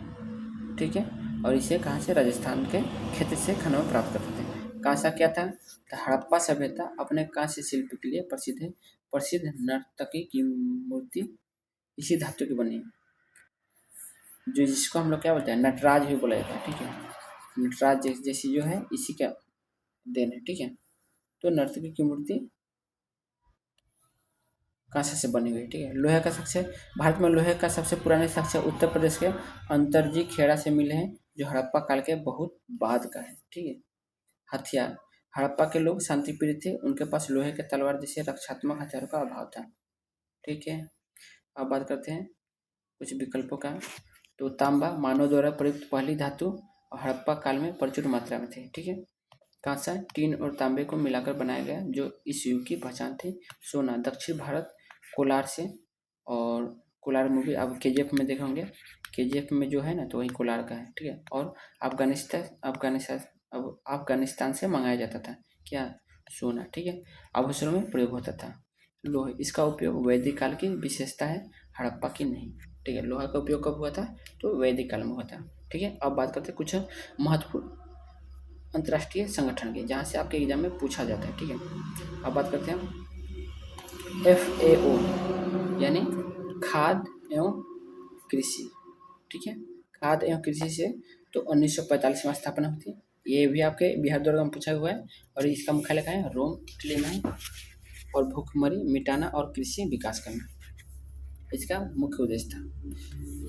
ठीक है, और इसे कहाँ से? राजस्थान के खेत से खानों में प्राप्त करते थे। कांसा क्या था? तो हड़प्पा सभ्यता अपने कांस्य शिल्प के लिए प्रसिद्ध है। प्रसिद्ध नर्तकी की मूर्ति इसी धातु की बनी है, जो जिसको हम लोग क्या बोलते हैं? नटराज भी बोला जाता है। ठीक है, नटराज जैसी जो है, इसी का देन है। ठीक है, तो नर्तकी की मूर्ति कांसे से बनी हुई है। ठीक है, लोहे का साक्ष्य, भारत में लोहे का सबसे पुराने साक्ष्य उत्तर प्रदेश के अंतरजी खेड़ा से मिले हैं, जो हड़प्पा काल के बहुत बाद का है। ठीक है, हथियार, हड़प्पा के लोग शांतिप्रिय थे, उनके पास लोहे के तलवार जैसे रक्षात्मक हथियारों का अभाव था। ठीक है, अब बात करते हैं कुछ विकल्पों का। तो तांबा मानव द्वारा प्रयुक्त पहली धातु और हड़प्पा काल में प्रचुर मात्रा में थी। ठीक है। कांसा टीन और तांबे को मिलाकर बनाया गया जो इस युग की पहचान थी। सोना दक्षिण भारत कोलार से, और कोलार मूवी आप केजीएफ में देखे होंगे, केजीएफ में जो है ना तो वही कोलार का है। ठीक है। और अफगानिस्तान से मंगाया जाता था क्या, सोना। ठीक है। आभूषणों में प्रयोग होता था। लोहे, इसका उपयोग वैदिक काल की विशेषता है, हड़प्पा की नहीं। ठीक है। लोहा का उपयोग कब हुआ था, तो वैदिक काल में हुआ था। ठीक है। अब बात करते हैं कुछ महत्वपूर्ण अंतर्राष्ट्रीय संगठन की जहाँ से आपके एग्जाम में पूछा जाता है। ठीक है। अब बात करते हैं FAO यानी खाद्य एवं कृषि। ठीक है। खाद्य एवं कृषि से तो 1945 में स्थापना हुई थी। ये भी आपके बिहार द्वारा में पूछा हुआ है, और इसका मुख्यालय कहाँ है, रोम इटली में है। और भूखमरी मिटाना और कृषि विकास करना इसका मुख्य उद्देश्य था।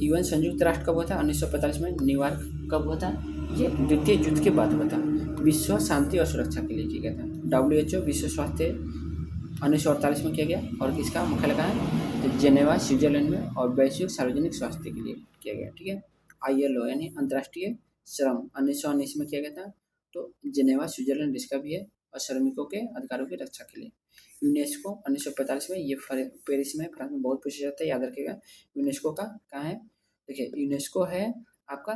यूएन संयुक्त राष्ट्र कब हुआ था, 1945 में। न्यूयॉर्क कब हुआ था, ये द्वितीय युद्ध के बाद हुआ था। विश्व शांति और सुरक्षा के लिए किया गया था। WHO विश्व स्वास्थ्य 1948 में किया गया, और इसका मुख्यालय कहाँ है, तो जेनेवा स्विट्जरलैंड में, और वैश्विक सार्वजनिक स्वास्थ्य के लिए किया गया। ठीक है। ILO यानी अंतर्राष्ट्रीय श्रम 1919 में किया गया था, तो जेनेवा स्विट्जरलैंड इसका भी है, और श्रमिकों के अधिकारों की रक्षा के लिए। यूनेस्को 1945 में, ये पेरिस में, फ्रांस में बहुत पूछा जाता है, याद रखिएगा। यूनेस्को का कहाँ है, देखिए यूनेस्को है आपका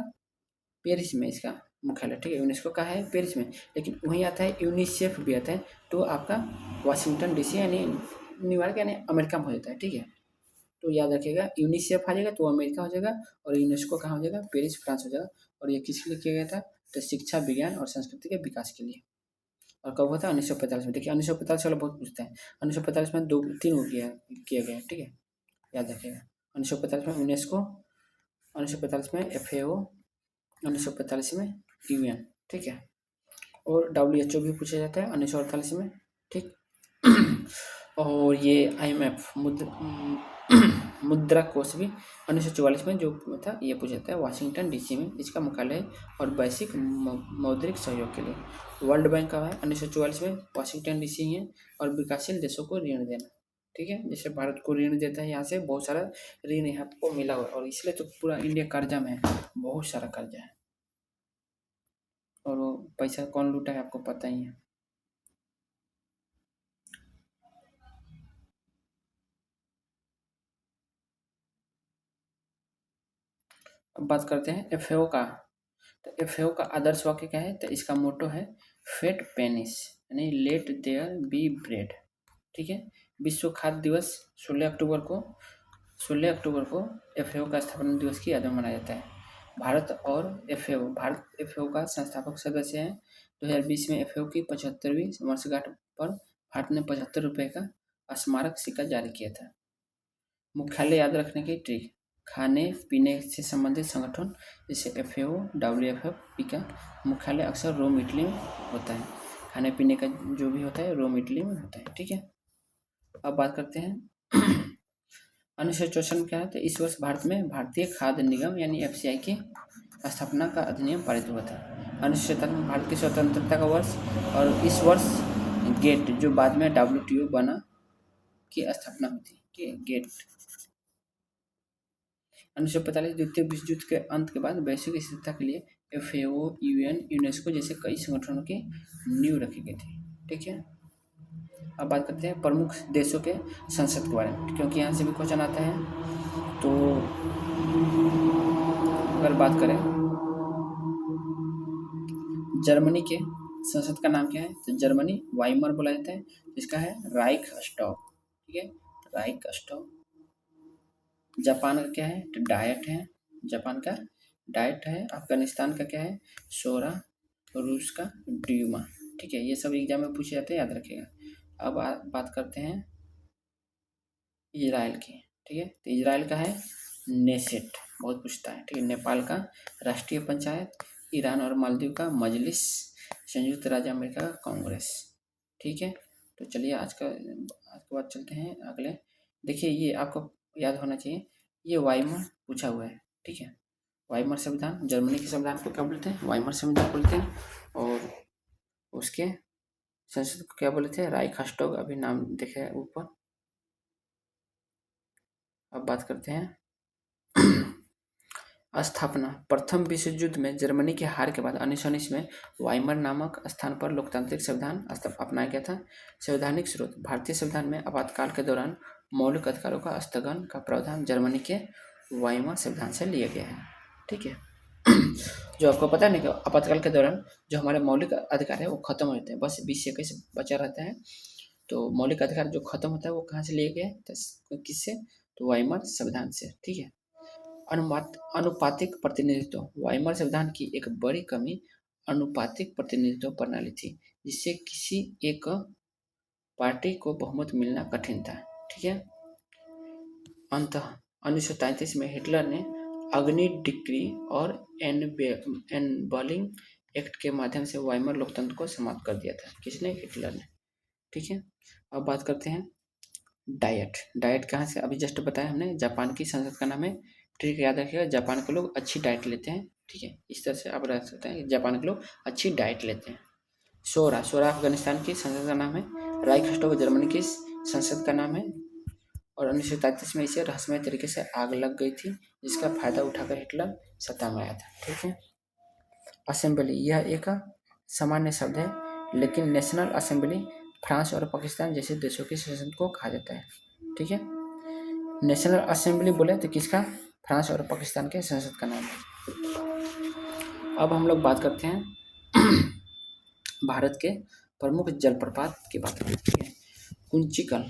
पेरिस में, इसका मुख्यालय। ठीक है। यूनेस्को का है पेरिस में, लेकिन वहीं आता है यूनिसेफ भी आता है, तो आपका वाशिंगटन DC यानी न्यूयॉर्क यानी अमेरिका में हो जाता है। ठीक है। तो याद रखिएगा, यूनिसेफ आ जाएगा तो अमेरिका हो जाएगा, और यूनेस्को कहाँ हो जाएगा, पेरिस फ्रांस हो जाएगा। और ये किसके लिए किया गया था, तो शिक्षा विज्ञान और संस्कृति के विकास के लिए। और कब हुआ था, 1945 में। देखिए 1945 वाला बहुत पूछता है। 1945 में 2-3 हो किया गया। ठीक है। याद रखिएगा, 1945 में यूनेस्को, 1945 में FAO, 1945 में UN। ठीक है। और WHO भी पूछा जाता है 1948 में। ठीक। और ये IMF मुद्रा कोष भी 1944 में जो था, ये पूछा जाता है वाशिंगटन DC में, इसका मुख्यालय है, और वैश्विक मौद्रिक सहयोग के लिए। वर्ल्ड बैंक का है 1944 में, वाशिंगटन DC ही है, और विकासशील देशों को ऋण देना। ठीक है। जैसे भारत को ऋण देता है, यहाँ से बहुत सारा ऋण यहाँ को मिला हुआ है, और इसलिए तो पूरा इंडिया कर्जा में है, बहुत सारा कर्जा है, और वो पैसा कौन लूटा है आपको पता ही है। अब बात करते हैं FAO का। तो FAO का आदर्श वाक्य क्या है, तो इसका मोटो है फेट पेनिस यानी लेट देयर बी ब्रेड। ठीक है। विश्व खाद्य दिवस 16 अक्टूबर को FAO का स्थापना दिवस की याद में मनाया जाता है। भारत FAO का संस्थापक सदस्य है। 2020 में FAO की 75वीं वर्षगांठ पर भारत ने ₹75 का स्मारक सिक्का जारी किया था। मुख्यालय याद रखने की ट्रिक, खाने पीने से संबंधित संगठन जैसे FAO WFP का मुख्यालय अक्सर रोम इटली में होता है। खाने पीने का जो भी होता है रोम इटली में होता है। ठीक है। अब बात करते हैं 1964 में क्या है, तो इस वर्ष भारत में भारतीय खाद्य निगम यानी FCI की स्थापना का अधिनियम पारित हुआ था। 1977 में भारत की स्वतंत्रता का वर्ष, और इस वर्ष गेट जो बाद में WTO बना की स्थापना हुई थी। ठीक है। गेट 1945 द्वितीय विश्व युद्ध के अंत के बाद वैश्विक स्थिरता के लिए FAO, UN, यूनेस्को जैसे कई संगठनों की नींव रखी गई थी। ठीक है। अब बात करते हैं प्रमुख देशों के संसद के बारे में, क्योंकि यहाँ से भी क्वेश्चन आता है। तो अगर बात करें जर्मनी के संसद का नाम क्या है, तो जर्मनी वाइमर बोला जाता है, इसका है राइख स्टॉक। ठीक है। राइख स्टॉक। जापान का क्या है, तो डायट है, जापान का डायट है। अफगानिस्तान का क्या है, शोरा। रूस का ड्यूमा। ठीक है। ये सब एग्जाम में पूछे जाते हैं, याद रखिएगा। अब बात करते हैं इजराइल की। ठीक है। तो इजराइल का है नेसेट, बहुत पूछता है। ठीक है। नेपाल का राष्ट्रीय पंचायत, ईरान और मालदीव का मजलिस, संयुक्त राज्य अमेरिका का कांग्रेस। ठीक है। तो चलिए आज के बाद चलते हैं अगले। देखिए ये आपको याद होना चाहिए, ये वाइमर पूछा हुआ है। ठीक है। वाइमर संविधान, जर्मनी के संविधान को क्या बोलते हैं, वाइमर संविधान बोलते हैं। और उसके संसद को क्या बोले थे, राइखस्टॉग, अभी नाम देखे ऊपर। अब बात करते हैं स्थापना। प्रथम विश्व युद्ध में जर्मनी की हार के बाद 1919 में वाइमर नामक स्थान पर लोकतांत्रिक संविधान अपनाया गया था। संवैधानिक स्रोत। भारतीय संविधान में आपातकाल के दौरान मौलिक अधिकारों का स्थगन का प्रावधान जर्मनी के वाइमर संविधान से लिया गया है। ठीक है। जो आपको पता नहीं कि आपातकाल के दौरान जो हमारे मौलिक अधिकार है वो खत्म हो जाते हैं, बस 20 से 21 बचा रहता है। तो मौलिक अधिकार जो खत्म होता है वो कहाँ से लिए गए, तो किससे, तो वाइमर संविधान से। ठीक है। अनुपातिक प्रतिनिधित्व। वाइमर संविधान की एक बड़ी कमी अनुपातिक प्रतिनिधित्व प्रणाली थी, जिससे किसी एक पार्टी को बहुमत मिलना कठिन था। ठीक है। अंततः 1933 में हिटलर ने अग्नि डिक्री और एनबलिंग एक्ट के माध्यम से वाइमर लोकतंत्र को समाप्त कर दिया था। किसने, हिटलर ने। ठीक है। अब बात करते हैं डाइट। डाइट कहाँ से, अभी जस्ट बताया हमने, जापान की संसद का नाम है। ठीक है, याद रखिएगा, जापान के लोग अच्छी डाइट लेते हैं। ठीक है, इस तरह से आप रख सकते हैं, जापान के लोग अच्छी डाइट लेते हैं। शोरा। शोरा अफगानिस्तान की संसद का नाम है। राइखस्टैग जर्मनी की संसद का नाम है। और 1933 में इसे रहस्यमय तरीके से आग लग गई थी, जिसका फायदा उठाकर हिटलर सत्ता में आया था। ठीक है। असेंबली, यह एक सामान्य शब्द है, लेकिन नेशनल असेंबली फ्रांस और पाकिस्तान जैसे देशों की संसद को कहा जाता है। ठीक है। नेशनल असेंबली बोले तो किसका, फ्रांस और पाकिस्तान के संसद का नाम है। अब हम लोग बात करते हैं भारत के प्रमुख जलप्रपात की बात करते हैं। कुंचिकल।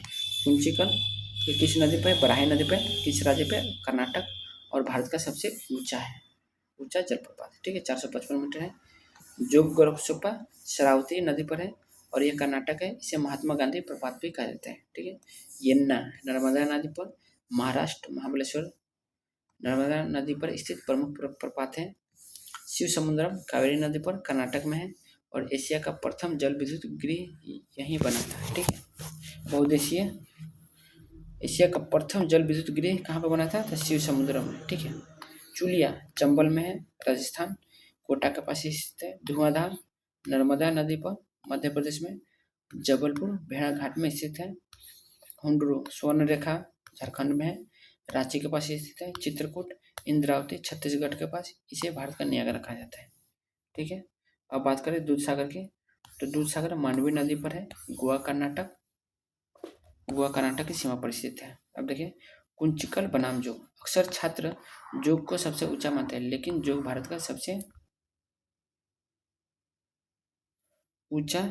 कुंचिकल ये किस नदी पर, बराही नदी पर, किस राज्य पे, कर्नाटक, और भारत का सबसे ऊंचा है, ऊंचा जलप्रपात। ठीक है, 455 मीटर है। जोग गोरखसुपा शरावती नदी पर है और यह कर्नाटक है। इसे महात्मा गांधी प्रपात भी कहा जाता है। ठीक है। यन्ना नर्मदा नदी पर, महाराष्ट्र महाबलेश्वर नर्मदा नदी पर स्थित प्रमुख प्रपात है। शिव समुद्रम कावेरी नदी पर कर्नाटक में है और एशिया का प्रथम जल विद्युत गृह यहीं बना था। ठीक है। बहुउद्देशीय, एशिया का प्रथम जल विद्युत गृह कहाँ पर बना था, तो शिव समुद्रम में। ठीक है। चुलिया चंबल में है, राजस्थान। कोटा के पास स्थित है। धुआंधार नर्मदा नदी पर, मध्य प्रदेश में। जबलपुर भेड़ा घाट में स्थित है। हुंडरू स्वर्ण रेखा झारखंड में है, रांची के पास स्थित है। चित्रकूट इंद्रावती छत्तीसगढ़ के पास, इसे भारत का नियाग्रा कहा जाता है। ठीक है। अब बात करें दूध सागर की, तो दूध सागर मांडवी नदी पर है, गोवा कर्नाटक, गोवा कर्नाटक की सीमा पर स्थित है। अब देखिए कुंचिकल बनाम जोग। अक्सर छात्र जोग को सबसे ऊंचा मानते हैं, लेकिन जोग भारत का सबसे ऊंचा,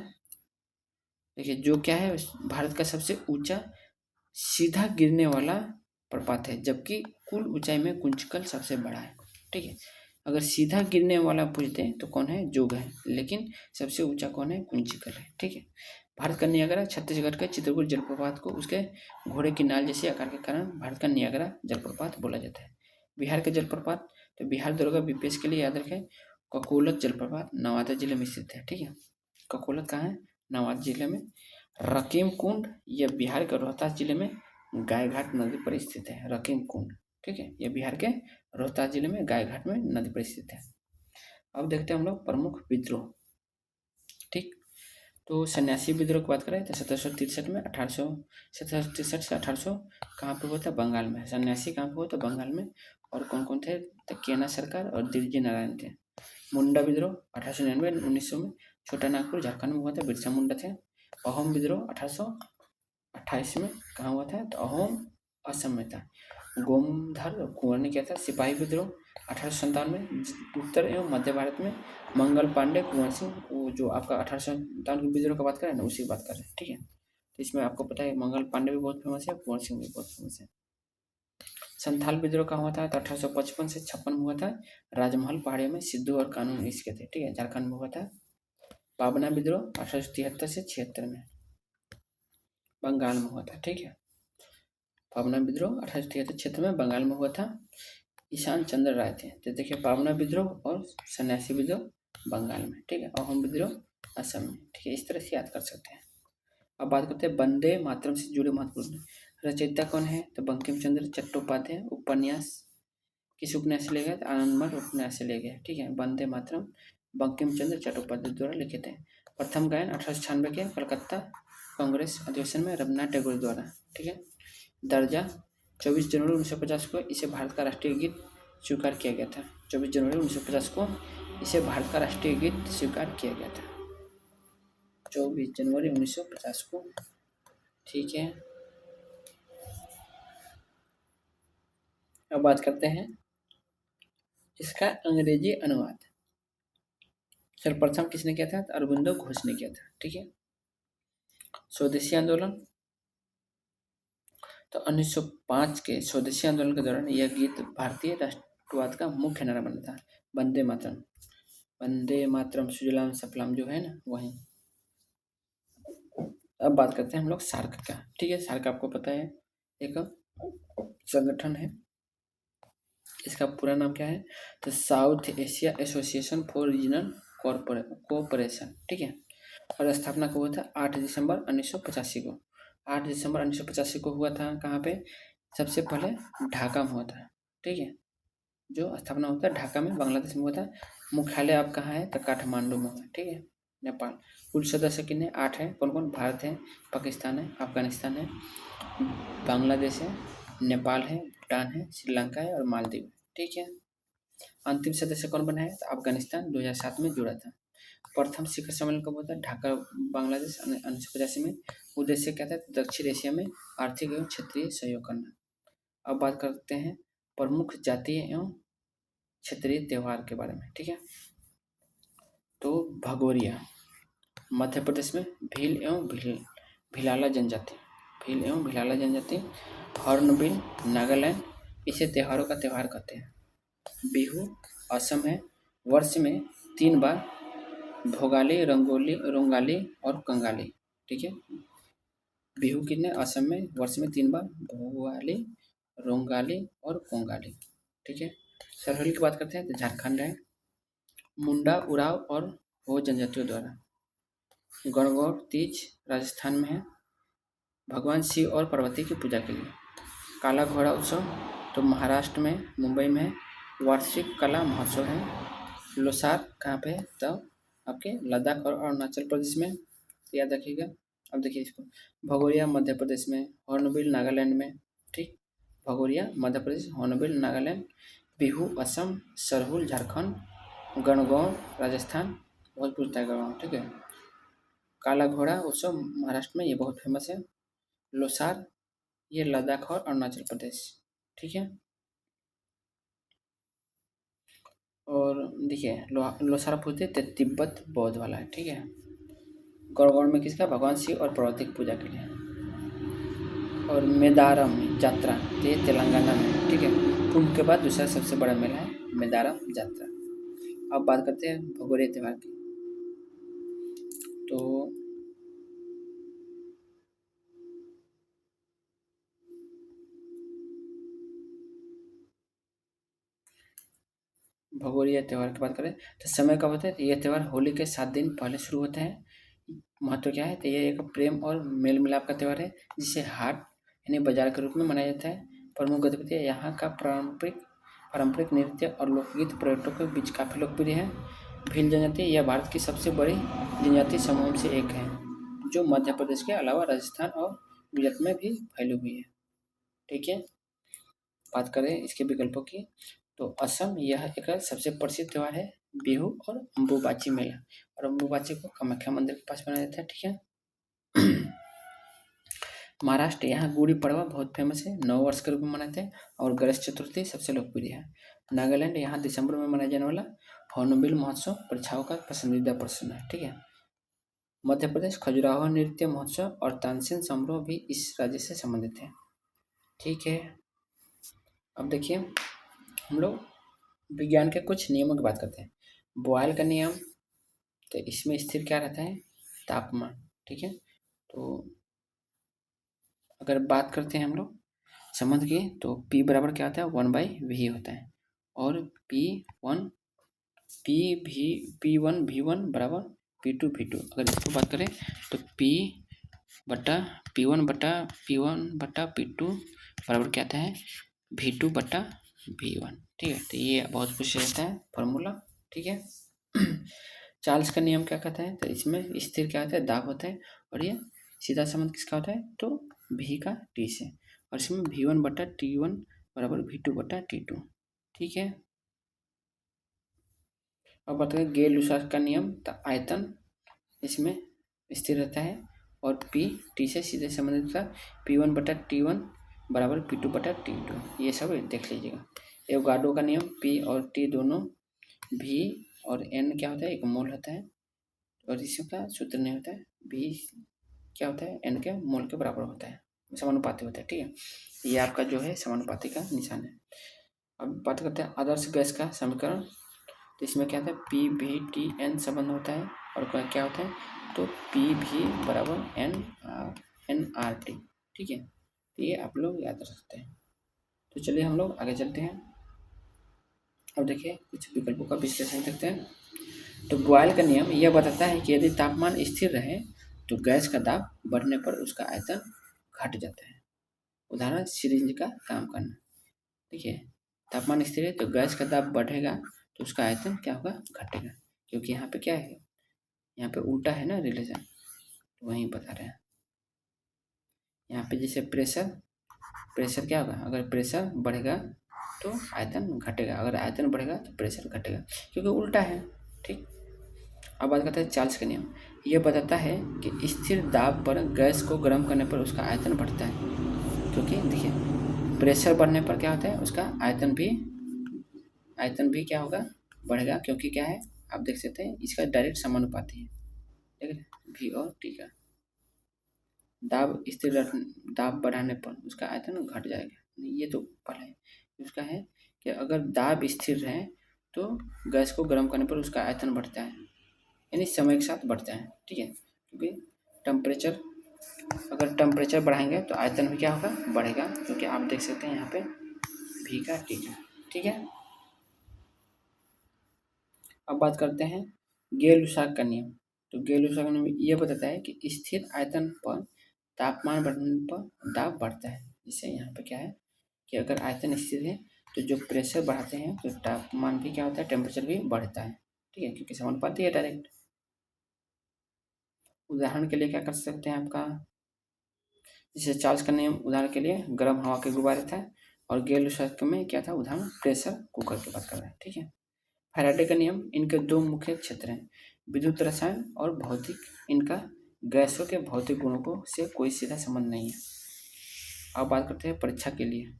देखिए जोग क्या है, भारत का सबसे ऊंचा सीधा गिरने वाला प्रपात है, जबकि कुल ऊंचाई में कुंचिकल सबसे बड़ा है। ठीक है। अगर सीधा गिरने वाला पूछते हैं तो कौन है, जोग है, लेकिन सबसे ऊंचा कौन है, कुंचिकल है। ठीक है। भारत का नियाग्रा छत्तीसगढ़ के चित्रकूट जलप्रपात को उसके घोड़े की नाल जैसे आकार के कारण भारत का नियाग्रा जलप्रपात बोला जाता है। बिहार के जलप्रपात, तो बिहार दरोगा बीपीएस के लिए याद रखें, ककोलत जलप्रपात नवादा जिले में स्थित है। ठीक है। ककोलत कहाँ है, नवादा जिले में। रकीम कुंड, यह बिहार के रोहतास जिले में गायघाट नदी पर स्थित है। रकीम कुंड, ठीक है, यह बिहार के रोहतास जिले में गायघाट में नदी पर स्थित है। अब देखते हैं हम लोग प्रमुख विद्रोह। ठीक, तो सन्यासी विद्रोह की बात करें तो 1763 में 1763 से 1800 कहाँ पे हुआ था, बंगाल में। सन्यासी कहाँ पे हुआ था, बंगाल में। और कौन कौन थे, तो केना सरकार और दिलजी नारायण थे। मुंडा विद्रोह 1899 1900 में छोटा नागपुर झारखंड में हुआ था, बिरसा मुंडा थे। अहोम विद्रोह 1828 में कहाँ हुआ था, तो अहोम असम में था। गोमधर कुंवर ने किया था। सिपाही विद्रोह 1857 में उत्तर एवं मध्य भारत में मंगल पांडे कुंवर सिंह, वो जो आपका 1857 के विद्रोह का बात करें ना, उसी की बात कर रहे हैं। ठीक है। तो इसमें आपको पता है मंगल पांडे भी बहुत फेमस है, कुंवर सिंह भी बहुत फेमस है। संथाल विद्रोह कहाँ हुआ था, तो 1855 से 56 में हुआ था। राजमहल पहाड़ियों में सिद्धू और कानून इसके थे। ठीक है, झारखंड में हुआ था। पाबना विद्रोह 1873 से 76 में बंगाल में हुआ था। ठीक है। पाबना विद्रोह 1873 क्षेत्र में बंगाल में हुआ था। ईशान चंद्र राय थे। तो देखिए पाबना विद्रोह और सन्यासी विद्रोह बंगाल में। ठीक है। अहोम विद्रोह असम में। ठीक है, इस तरह से याद कर सकते हैं। अब बात करते हैं वंदे मातरम से जुड़े महत्वपूर्ण रचयिता कौन है, तो बंकिम चंद्र चट्टोपाध्याय। उपन्यास किस उपन्यास से लिया गया, आनंदमठ उपन्यास से लिया गया। ठीक है। वंदे मातरम बंकिम चंद्र चट्टोपाध्याय द्वारा लिखित है। प्रथम गायन 1896 के कलकत्ता कांग्रेस अधिवेशन में रवीन्द्रनाथ टैगोर द्वारा। ठीक है। दर्जा 24 जनवरी 1950 को इसे भारत का राष्ट्रीय गीत स्वीकार किया गया था। 24 जनवरी 1950 को इसे भारत का राष्ट्रीय गीत स्वीकार किया गया था। 24 जनवरी 1950 को। ठीक है, अब बात करते हैं इसका अंग्रेजी अनुवाद। सर्वप्रथम किसने किया था? तो अरबिंदो घोष ने किया था। ठीक है, स्वदेशी आंदोलन। तो 1905 के स्वदेशी आंदोलन के दौरान यह गीत भारतीय राष्ट्रवाद का मुख्य नारा बना था। वंदे मातरम, वंदे मातरम सुजलाम सफलाम जो है ना, वही। अब बात करते हैं हम लोग सार्क का। ठीक है, सार्क आपको पता है एक संगठन है। इसका पूरा नाम क्या है? तो south Asia association for regional cooperation. ठीक है, और स्थापना को हुआ था 8 दिसंबर 1985 को। 8 दिसंबर 1985 को हुआ था। कहाँ पे? सबसे पहले ढाका में हुआ था। ठीक है, जो स्थापना होता है ढाका में, बांग्लादेश में हुआ था। मुख्यालय अब कहाँ है? तो काठमांडू में है। ठीक है, नेपाल। कुल सदस्य कितने? 8 है। कौन कौन? भारत है, पाकिस्तान है, अफगानिस्तान है, बांग्लादेश है, नेपाल है, भूटान है, श्रीलंका है और मालदीव है। ठीक है, अंतिम सदस्य कौन बना है? तो अफगानिस्तान 2007 में जुड़ा था। प्रथम शिखर सम्मेलन कब होता है? ढाका, बांग्लादेश, 1985 में। उद्देश्य क्या था? दक्षिण एशिया में आर्थिक एवं क्षेत्रीय सहयोग करना। अब बात करते हैं प्रमुख जातीय एवं क्षेत्रीय त्योहार के बारे में। ठीक है, तो भगोरिया मध्य प्रदेश में, भील एवं भिलाला जनजाति, भील एवं भिलाला जनजाति। हॉर्नबिल नागालैंड, इसे त्योहारों का त्योहार कहते हैं। बिहू असम है, वर्ष में 3 बार, भोगाली, रोंगाली और कंगाली। ठीक है, बिहू कितने? असम में वर्ष में 3 बार, भोगाली, रोंगाली और कोंगाली। ठीक है, सरहुल की बात करते हैं तो झारखंड है। मुंडा, उराव और हो जनजातियों द्वारा। गणगौर तीज राजस्थान में है, भगवान शिव और पार्वती की पूजा के लिए। काला घोड़ा उत्सव तो महाराष्ट्र में, मुंबई में है, वार्षिक कला महोत्सव है। लोसार कहाँ पे है? तो आपके लद्दाख और अरुणाचल प्रदेश में, याद रखिएगा। अब देखिए इसको, भगोरिया मध्य प्रदेश में, हॉर्नबिल नागालैंड में। ठीक, भगोरिया मध्य प्रदेश, हॉर्नबिल नागालैंड, बिहू असम, सरहुल झारखंड, गणगौर राजस्थान, बहुत पूछता है गणगौर। ठीक है, काला घोड़ा उत्सव महाराष्ट्र में, ये बहुत फेमस है। लोसार ये लद्दाख और अरुणाचल प्रदेश। ठीक है, और देखिए लोसार पूछते तिब्बत बौद्ध वाला है। ठीक है, गणगौर में किसका? भगवान शिव और पार्वती की पूजा के लिए। और मेदारम यात्रा तो ये तेलंगाना में। ठीक है, कुंभ के बाद दूसरा सबसे बड़ा मेला है मेदारम यात्रा। अब बात करते हैं भगोरिया त्यौहार की। तो भगोरिया त्यौहार की बात करें तो समय कब होता है? तो ये त्यौहार होली के 7 दिन पहले शुरू होता है। महत्व क्या है? तो ये एक प्रेम और मेल मिलाप का त्यौहार है, जिसे हाट यानी बाजार के रूप में मनाया जाता है। प्रमुख गतिविधियाँ यहाँ का पारंपरिक नृत्य और लोकगीत पर्यटकों के बीच काफ़ी लोकप्रिय है। भील जनजाति यह भारत की सबसे बड़ी जनजाति समूह में से एक है, जो मध्य प्रदेश के अलावा राजस्थान और गुजरात में भी फैली हुई है। ठीक है, बात करें इसके विकल्पों की तो असम यह एक सबसे प्रसिद्ध त्यौहार है, बिहू और अम्बुबाची मेला। और अम्बुबाची को कामाख्या मंदिर के पास मनाया जाता है। ठीक है, महाराष्ट्र यहाँ गुड़ी पड़वा बहुत फेमस है, नव वर्ष के रूप में मनाते हैं। और गणेश चतुर्थी सबसे लोकप्रिय है। नागालैंड यहाँ दिसंबर में मनाया जाने वाला हॉर्नबिल महोत्सव परीक्षाओं का पसंदीदा प्रश्न है। ठीक है, मध्य प्रदेश खजुराहो नृत्य महोत्सव और तानसेन समारोह भी इस राज्य से संबंधित है। ठीक है, अब देखिए हम लोग विज्ञान के कुछ नियमों की बात करते हैं। बॉयल का नियम, तो इसमें स्थिर क्या रहता है? तापमान। ठीक है, तो अगर बात करते हैं हम लोग संबंध की तो P बराबर क्या होता है? 1/V होता है। और P1 V1 बराबर P2 V2। अगर इसको बात करें तो P1 बटा P2 बराबर क्या आता है? V2/V1। ठीक है, तो ये बहुत कुछ रहता है फॉर्मूला। ठीक है, चार्ल्स का नियम क्या कहता है? तो इसमें स्थिर क्या होता है? दाब होता है। और ये सीधा संबंध किसका होता है? तो V का T से। और इसमें V1/T1 बराबर V2/T2। ठीक है। अब बताइए गेल-लुसाक का नियम, तो आयतन इसमें स्थिर रहता है और P T से सीधे संबंधित था। P1/T1 बराबर P2/T2, ये सब देख लीजिएगा। एवोगाड्रो का नियम, P और T दोनों V और N क्या होता है, एक मोल होता है और इसका सूत्र नहीं होता है। V क्या होता है, N के मोल के बराबर होता है, समानुपाती होता है। ठीक है, ये आपका जो है समानुपाती का निशान है। अब बात करते हैं आदर्श गैस का समीकरण। तो इसमें क्या होता है, PV/T/N संबंध होता है और क्या होता है, तो PV बराबर NRT। ठीक है, तो ये आप लोग याद रख सकते हैं। तो चलिए हम लोग आगे चलते हैं। अब देखिए कुछ विकल्पों का विश्लेषण करते हैं। तो बॉयल का नियम यह बताता है कि यदि तापमान स्थिर रहे तो गैस का दाब बढ़ने पर उसका आयतन घट जाता है। उदाहरण सिरिंज का काम करना। देखिए तापमान स्थिर है तो गैस का दाब बढ़ेगा तो उसका आयतन क्या होगा, घटेगा। क्योंकि यहाँ पे क्या है, यहाँ पे उल्टा है ना रिलेशन, तो वहीं बता रहे हैं। यहाँ पे जैसे प्रेशर क्या होगा, अगर प्रेशर बढ़ेगा तो आयतन घटेगा, अगर आयतन बढ़ेगा तो प्रेशर घटेगा, क्योंकि उल्टा है। ठीक। अब बात करते हैं चार्ल्स का नियम। यह बताता है कि स्थिर दाब पर गैस को गर्म करने पर उसका आयतन बढ़ता है। क्योंकि देखिए प्रेशर बढ़ने पर क्या होता है, उसका आयतन भी क्या होगा, बढ़ेगा। क्योंकि क्या है, आप देख सकते हैं इसका डायरेक्ट समानुपाती है। ठीक है, V और T का दाब बढ़ाने पर उसका आयतन घट जाएगा। ये तो पहले है। उसका है कि अगर दाब स्थिर रहे तो गैस को गर्म करने पर उसका आयतन बढ़ता है, यानी समय के साथ बढ़ता है। ठीक है, क्योंकि अगर टेम्परेचर बढ़ाएंगे तो आयतन भी क्या होगा, बढ़ेगा। क्योंकि आप देख सकते हैं यहाँ पे V का T का। ठीक है। अब बात करते हैं गेल-लुसाक का नियम। तो गेल-लुसाक का नियम ये बताता है कि स्थिर आयतन पर तापमान बढ़ने पर दाब बढ़ता है। जैसे यहाँ पे क्या है कि अगर आयतन स्थिर है तो जो प्रेशर बढ़ाते हैं तो तापमान भी क्या होता है, टेम्परेचर भी बढ़ता है। ठीक है, क्योंकि समानुपाती है डायरेक्ट। उदाहरण के लिए क्या कर सकते हैं आपका, जैसे चार्ल्स का नियम उदाहरण के लिए गर्म हवा के गुब्बारे था, और गेल-लुसाक में क्या था, उदाहरण प्रेशर कुकर की बात कर रहे हैं। ठीक है। फैराडे का नियम, इनके दो मुख्य क्षेत्र हैं, विद्युत रसायन और भौतिक। इनका गैसों के भौतिक गुणों को से कोई सीधा संबंध नहीं है। अब बात करते हैं परीक्षा के लिए।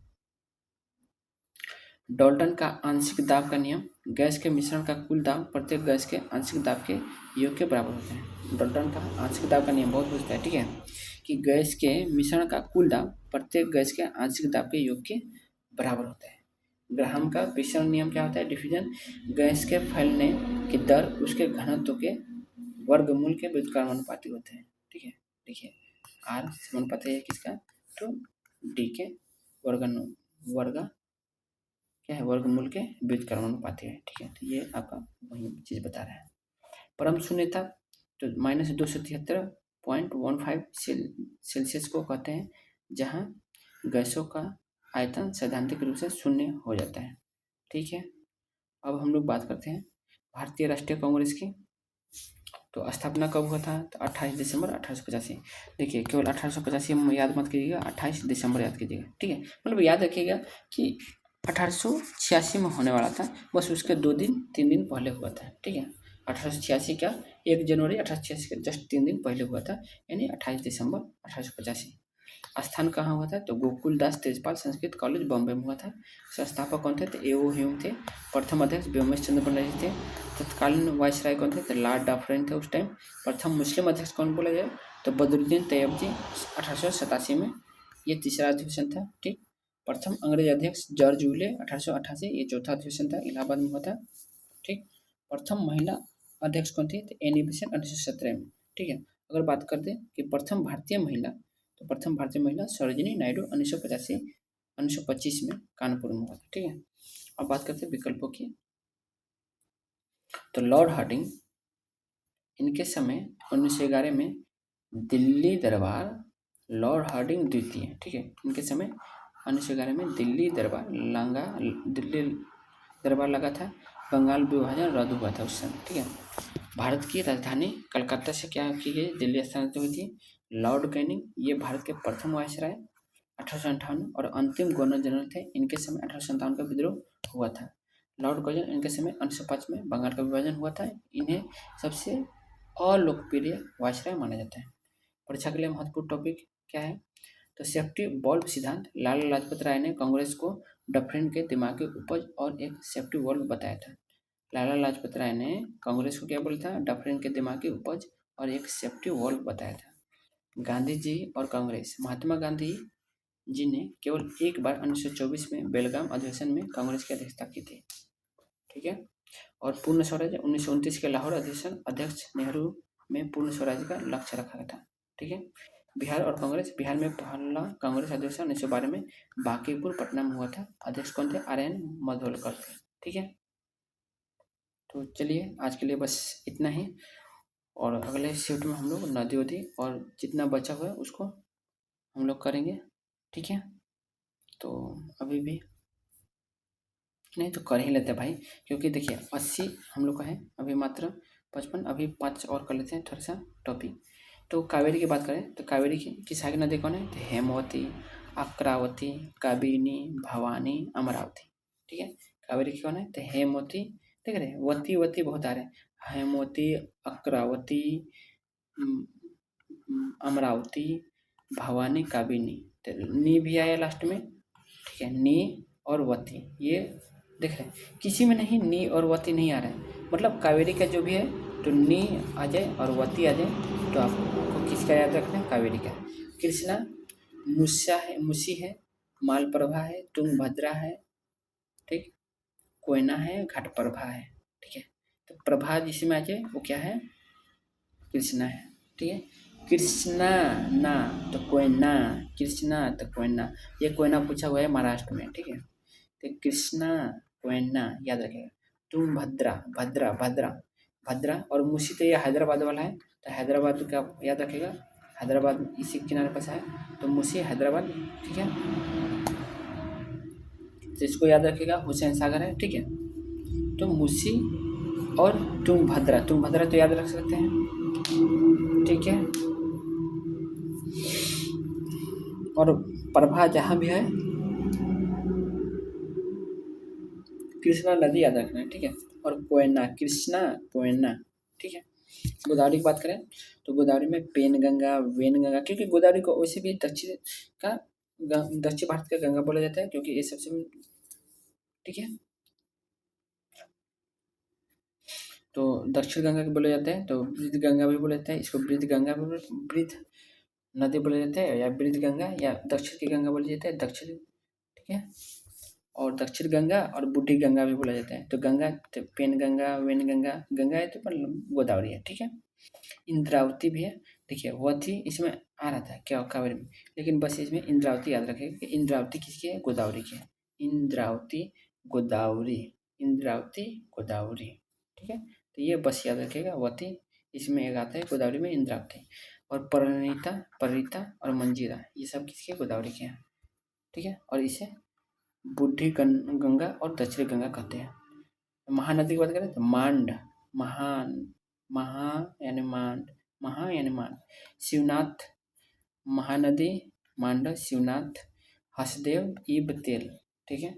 डाल्टन का आंशिक दाब का नियम, गैस के मिश्रण का कुल दाब प्रत्येक गैस के आंशिक दाब के योग के बराबर होता है। डाल्टन का आंशिक दाब का नियम बहुत पूछता है। ठीक है, कि गैस के मिश्रण का कुल दाब प्रत्येक गैस के आंशिक दाब के योग के बराबर होता है। ग्राहम का विसरण नियम क्या होता है, डिफ्यूजन, गैस के फैलने की दर उसके घनत्व के वर्गमूल के व्युत्क्रमानुपाती होते हैं। ठीक है, देखिए R समानुपाती है किसका, तो D के वर्ग क्या है, वर्गमूल के व्युत्क्रमानुपाती है। ठीक है, तो ये आपका वही चीज़ बता रहा है। परम शून्यता तो -273.15 सेल्सियस को कहते हैं, जहाँ गैसों का आयतन सैद्धांतिक रूप से शून्य हो जाता है। ठीक है। अब हम लोग बात करते हैं भारतीय राष्ट्रीय कांग्रेस की। तो स्थापना कब हुआ था, तो 28 दिसंबर 1885। देखिए केवल 1885 में याद मत कीजिएगा, 28 दिसंबर याद कीजिएगा। ठीक है, मतलब याद रखिएगा कि 1886 में होने वाला था, बस उसके 2-3 दिन पहले हुआ था। ठीक है, 1886 क्या, 1 जनवरी 1886 के जस्ट 3 दिन पहले हुआ था, यानी 28 दिसंबर 1885। स्थान कहाँ हुआ था, तो गोकुल दास तेजपाल संस्कृत कॉलेज बॉम्बे में हुआ था। संस्थापक कौन थे, तो A.O. ह्यूम थे। प्रथम अध्यक्ष व्योमेश चंद्र बनर्जी थे। तत्कालीन वायसराय कौन थे, तो लॉर्ड डफरिन थे उस टाइम। प्रथम मुस्लिम अध्यक्ष कौन बोला जाए, तो बदरुद्दीन तैयब जी 1887 में, ये तीसरा अधिवेशन था। ठीक। प्रथम अंग्रेज अध्यक्ष जॉर्ज यूले 1888, ये चौथा अधिवेशन था, इलाहाबाद में हुआ था। ठीक। प्रथम महिला अध्यक्ष कौन थी, तो एनी बेसेंट 1917 में। ठीक है। अगर बात करते हैं कि प्रथम भारतीय महिला, तो प्रथम भारतीय महिला सरोजिनी नायडू 1925 में कानपुर में हुआ था। ठीक है। अब बात करते हैं विकल्पों की। तो लॉर्ड हार्डिंग, इनके समय 1911 में दिल्ली दरबार, लॉर्ड हार्डिंग द्वितीय। ठीक है, इनके समय 1911 में दिल्ली दरबार लगा था। बंगाल विभाजन रद्द हुआ था उस समय। ठीक है। भारत की राजधानी कलकत्ता से क्या की गई, दिल्ली स्थानांतरित हुई थी। लॉर्ड कैनिंग, ये भारत के प्रथम वायसराय 1858 और अंतिम गवर्नर जनरल थे इनके समय 1857 का विद्रोह हुआ था। लॉर्ड कर्जन इनके समय 1905 में बंगाल का विभाजन हुआ था। इन्हें सबसे अलोकप्रिय वायसराय माना जाता है। परीक्षा के लिए महत्वपूर्ण टॉपिक क्या है? तो सेफ्टी वॉल्व सिद्धांत। लाला लाजपत राय ने कांग्रेस को डफरिन के दिमागी उपज और एक सेफ्टी वॉल्व बताया था। लाला लाजपत राय ने कांग्रेस को क्या बोला था? डफरिन के दिमागी उपज और एक सेफ्टी वॉल्व बताया था। गांधी जी और कांग्रेस। महात्मा गांधी जी ने केवल एक बार 1924 में बेलगाम अधिवेशन में कांग्रेस की अध्यक्षता की थी। ठीक है। और पूर्ण स्वराज 1929 के लाहौर अधिवेशन अध्यक्ष नेहरू में पूर्ण स्वराज का लक्ष्य रखा गया था। ठीक है। बिहार और कांग्रेस। बिहार में पहला कांग्रेस अधिवेशन 1912 में बांकीपुर पटना में हुआ था। अध्यक्ष कौन थे? RN मधोलकर थे। ठीक है। तो चलिए आज के लिए बस इतना ही, और अगले शिफ्ट में हम लोग नदी वदी और जितना बचा हुआ है उसको हम लोग करेंगे। ठीक है। तो अभी भी नहीं तो कर ही लेते भाई, क्योंकि देखिए 80 हम लोग का है, अभी मात्र 55, अभी 5 और कर लेते हैं थोड़ा सा टॉपिक। तो कावेरी की बात करें तो कावेरी की सहायक नदी कौन है? तो हेमवती, अक्रावती, काबिनी, भवानी, अमरावती। ठीक है। कावेरी की कौन है? तो हेमवती। देख रहे हैं वती वती बहुत आ रहे हैं। हेमवती, अक्रावती, अमरावती, भवानी, काबिनी। तो नी भी आया लास्ट में। ठीक है। नी और वती ये देख रहे हैं, किसी में नहीं नी और वती नहीं आ रहा है। मतलब कावेरी का जो भी है तो नी आ जाए और वती आ जाए तो आपको किसका याद रखना है? कावेरी का। कृष्णा मुस्सा है, मुसी है, मालप्रभा है, तुंगभद्रा है, ठीक, कोयना है, घटप्रभा है। ठीक है। तो प्रभा जिसमें आ जाए वो क्या है? कृष्णा है। ठीक है। कृष्णा ना तो कोयना, कृष्णा तो कोयना। ये कोयना पूछा हुआ है महाराष्ट्र में। ठीक है। तो कृष्णा, कोयना याद रखेगा। तुम भद्रा, भद्रा, भद्रा, भद्रा और मुसी तो ये हैदराबाद वाला है, तो हैदराबाद का याद रखेगा। हैदराबाद इसी किनारे पास है, तो मुसी हैदराबाद। ठीक है। तो इसको याद रखेगा, हुसैन सागर है। ठीक है। तो मुसी और तुंगभद्रा, तुंगभद्रा तो याद रख सकते हैं। ठीक है। और प्रभा जहाँ भी है कृष्णा नदी याद रखना है। ठीक है। और कोयना, कृष्णा, कोयना। ठीक है। गोदावरी की बात करें तो गोदावरी में पेनगंगा, वेनगंगा, क्योंकि गोदावरी को वैसे भी दक्षिण भारत का गंगा बोला जाता है, क्योंकि ये सबसे। ठीक है। तो दक्षिण गंगा के बोले जाते हैं, तो वृद्ध गंगा भी बोला जाता है, इसको वृद्ध गंगा भी वृद्ध नदी बोले जाते हैं, या वृद्ध गंगा या दक्षिण की गंगा बोले जाते हैं, दक्षिण। ठीक है। और दक्षिण गंगा और बूढ़ी गंगा भी बोला जाता है। तो गंगा तो पेन गंगा, वेन गंगा, गंगा है तो मतलब गोदावरी है। ठीक है। इंद्रावती भी है। देखिए वह थी इसमें आ रहा था क्या कावेरी में, लेकिन बस इसमें इंद्रावती याद रखेगा कि इंद्रावती किसकी है? गोदावरी की है। इंद्रावती, गोदावरी, इंद्रावती, गोदावरी। ठीक है। तो ये बस याद रखेगा, वती इसमें एक आता है, गोदावरी में इंद्रावती। और परिणीता, परिता और मंजीरा ये सब किसके? गोदावरी के हैं। ठीक है। और इसे बूढ़ी गंगा और दक्षिणी गंगा कहते हैं। महानदी की बात करें तो मांड, महान, महा यानी मांड, महा यानी मांड, शिवनाथ, महानदी, मांड, शिवनाथ, हसदेव, इबतेल। ठीक है।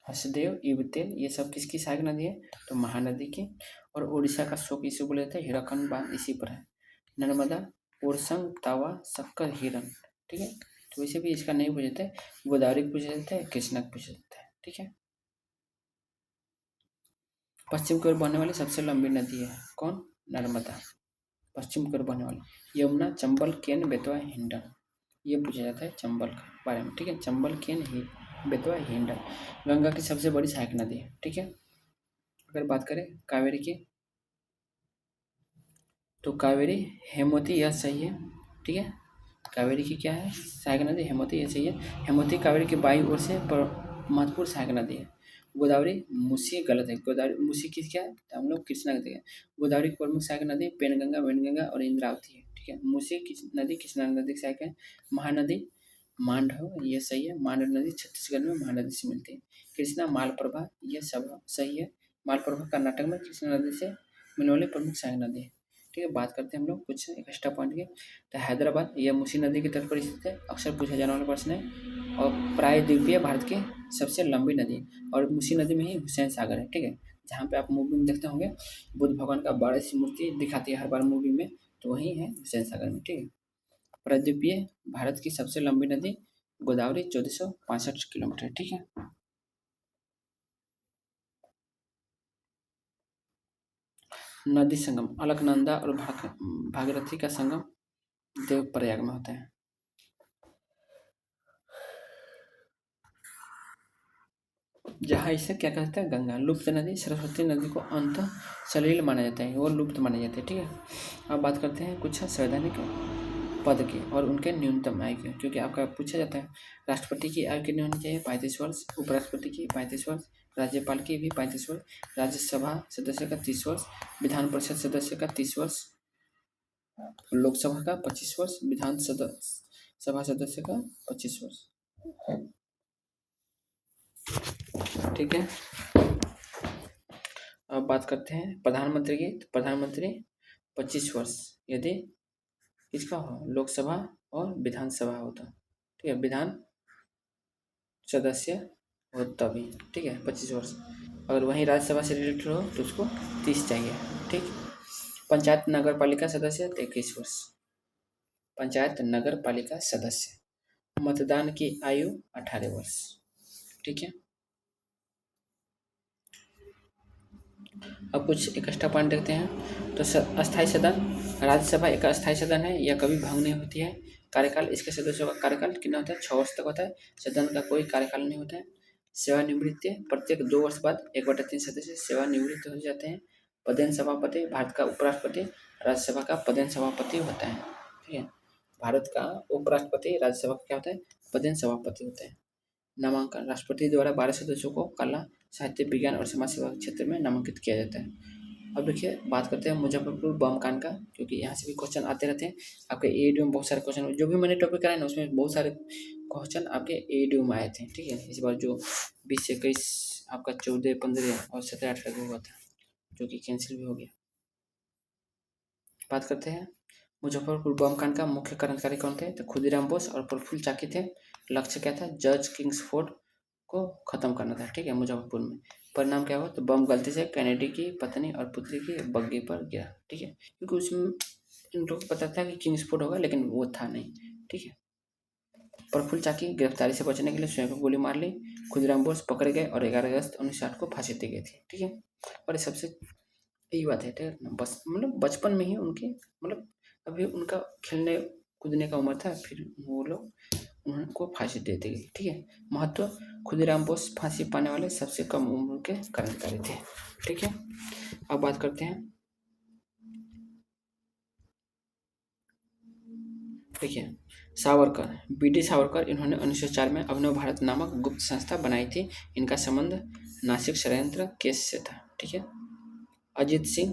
हसदेव, इबतेल ये सब किसकी सहायक नदी है? तो महानदी की। और उड़ीसा का शोक इसे बोले जाते हैं, हीराखंड बांध इसी पर है। नर्मदा, ओरसंग, तावा, शक्कर, हिरन। ठीक है। तो वैसे भी इसका नहीं पूछते, गोदावरी पूछ जाते हैं, कृष्णा पूछ जाते हैं। ठीक है। पश्चिम की ओर बहने वाली सबसे लंबी नदी है कौन? नर्मदा। पश्चिम की ओर बहने वाली। यमुना, चंबल, केन, बेतवा, हिंडन ये पूछा जाता है चंबल के बारे में। ठीक है। चंबल, केन, बेतवा, हिंडन। गंगा की सबसे बड़ी सहायक नदी है। ठीक है। अगर बात करें कावेरी की तो कावेरी, हेमवती यह सही है। ठीक है। कावेरी की क्या है? सहायक नदी हेमवती, यह सही है। हेमवती कावेरी की बाईं ओर से महत्वपूर्ण सहायक नदी है। गोदावरी, मूसी गलत है। गोदावरी, मूसी की क्या है? तो हम लोग कृष्णा कहते हैं। गोदावरी की प्रमुख सहायक नदी पेनगंगा, वेनगंगा और इंद्रावती है। ठीक है। मूसी नदी कृष्णा नदी की सहायक है। महानदी मांड हो, ये सही है। मांड नदी छत्तीसगढ़ में महानदी से मिलती है। कृष्णा, मालप्रभा ये सब सही है। मालप्रभा कर्नाटक में कृष्णा नदी से मिलने वाली प्रमुख सहायक नदी है। ठीक है, बात करते हैं हम लोग कुछ एक्स्ट्रा पॉइंट के। तो हैदराबाद यह मूसी नदी के तट पर स्थित है, अक्सर पूछा जाने वाला प्रश्न है। और प्रायद्वीपीय भारत की सबसे लंबी नदी, और मूसी नदी में ही हुसैन सागर है। ठीक है, जहाँ पे आप मूवी में देखते होंगे बुद्ध भगवान का बड़ी सी मूर्ति दिखाती है हर बार मूवी में, तो वही है हुसैन सागर में। ठीक है, प्रायद्वीपीय भारत की सबसे लंबी नदी गोदावरी 1465 किलोमीटर। ठीक है, नदी संगम अलकनंदा और भागीरथी का संगम देवप्रयाग में होता है। जहाँ इसे क्या कहते हैं, गंगा। लुप्त नदी सरस्वती नदी को अंत सलील माना जाता है, वो लुप्त माने जाते हैं। ठीक है, अब बात करते हैं कुछ संवैधानिक पद की और उनके न्यूनतम आयु की, क्योंकि आपका पूछा जाता है। राष्ट्रपति की आयु कितनी होनी चाहिए, 35 वर्ष। उपराष्ट्रपति की 35 वर्ष। राज्यपाल की भी 35 वर्ष। राज्यसभा सदस्य का 30 वर्ष। विधान परिषद सदस्य का 30 वर्ष। लोकसभा का 25 वर्ष। विधान सभा सदस्य का 25 वर्ष। ठीक है, अब बात करते हैं प्रधानमंत्री की। तो प्रधानमंत्री 25 वर्ष यदि किसका हो, लोकसभा और विधानसभा हो तो। ठीक है, विधान सदस्य हो तभी। ठीक है, 25 वर्ष। अगर वहीं राज्यसभा से रिलेटेड हो तो उसको 30 चाहिए। ठीक, पंचायत नगर पालिका सदस्य तो 21 वर्ष। पंचायत नगर पालिका सदस्य। मतदान की आयु 18 वर्ष। ठीक है, अब कुछ एक एक्स्ट्रा पॉइंट देखते हैं। तो अस्थायी सदन, राज्यसभा एक अस्थायी सदन है, यह कभी भंग नहीं होती है। कार्यकाल इसके सदस्यों का कार्यकाल कितना होता है, 6 वर्ष तक होता है। सदन का कोई कार्यकाल नहीं होता है। सेवानिवृत्ति प्रत्येक 2 वर्ष बाद 1/3 सदस्य सेवानिवृत्त हो जाते हैं। पदेन सभापति भारत का उपराष्ट्रपति राज्यसभा का पदेन सभापति होता है। ठीक है, भारत का उपराष्ट्रपति राज्यसभा का क्या होता है, पदेन सभापति होता है। नामांकन राष्ट्रपति द्वारा 12 सदस्यों को कला साहित्य विज्ञान और समाज सेवा के क्षेत्र में नामांकित किया जाता है। अब देखिए बात करते हैं मुजफ्फरपुर बम कांड का, क्योंकि यहाँ से भी क्वेश्चन आते रहते हैं। आपके एईडी में बहुत सारे क्वेश्चन, जो भी मैंने टॉपिक कराया ना उसमें बहुत सारे क्वेश्चन आपके एईडी में आए थे। ठीक है, इस बार जो 20 से 21 आपका 14, 15 और 17, 18 को हुआ था, जो कि कैंसिल भी हो गया। बात करते हैं मुजफ्फरपुर बम कांड का मुख्य कार्यकारी कौन थे, तो खुदीराम बोस और प्रफुल्ल चाकी थे। लक्ष्य क्या था, जज किंग्सफोर्ड को खत्म करना था। ठीक है, मुजफ्फरपुर में परिणाम क्या हुआ, तो बम गलती से कैनेडी की पत्नी और पुत्री की बग्गी पर गिरा। ठीक है, क्योंकि उसमें इन लोगों को पता था कि किंग्सफोर्ड होगा, लेकिन वो था नहीं। ठीक है, प्रफुल्ल चाकी गिरफ्तारी से बचने के लिए स्वयं को गोली मार ली। खुदीराम बोस पकड़े गए और 11 अगस्त 1960 को फांसी दी गई थी। ठीक है, और ये सबसे यही बात है। ठीक है ना, बस मतलब बचपन में ही उनके मतलब अभी उनका खेलने कूदने का उम्र था, फिर वो लोग उनको फांसी दे दी गई। ठीक है, महत्व खुदीराम बोस फांसी पाने वाले सबसे कम उम्र के क्रांतिकारी थे। ठीक है, अब बात करते हैं, देखिए सावरकर, बी.डी. सावरकर, इन्होंने 1904 में अभिनव भारत नामक गुप्त संस्था बनाई थी। इनका संबंध नासिक षड्यंत्र केस से था। ठीक है, अजीत सिंह,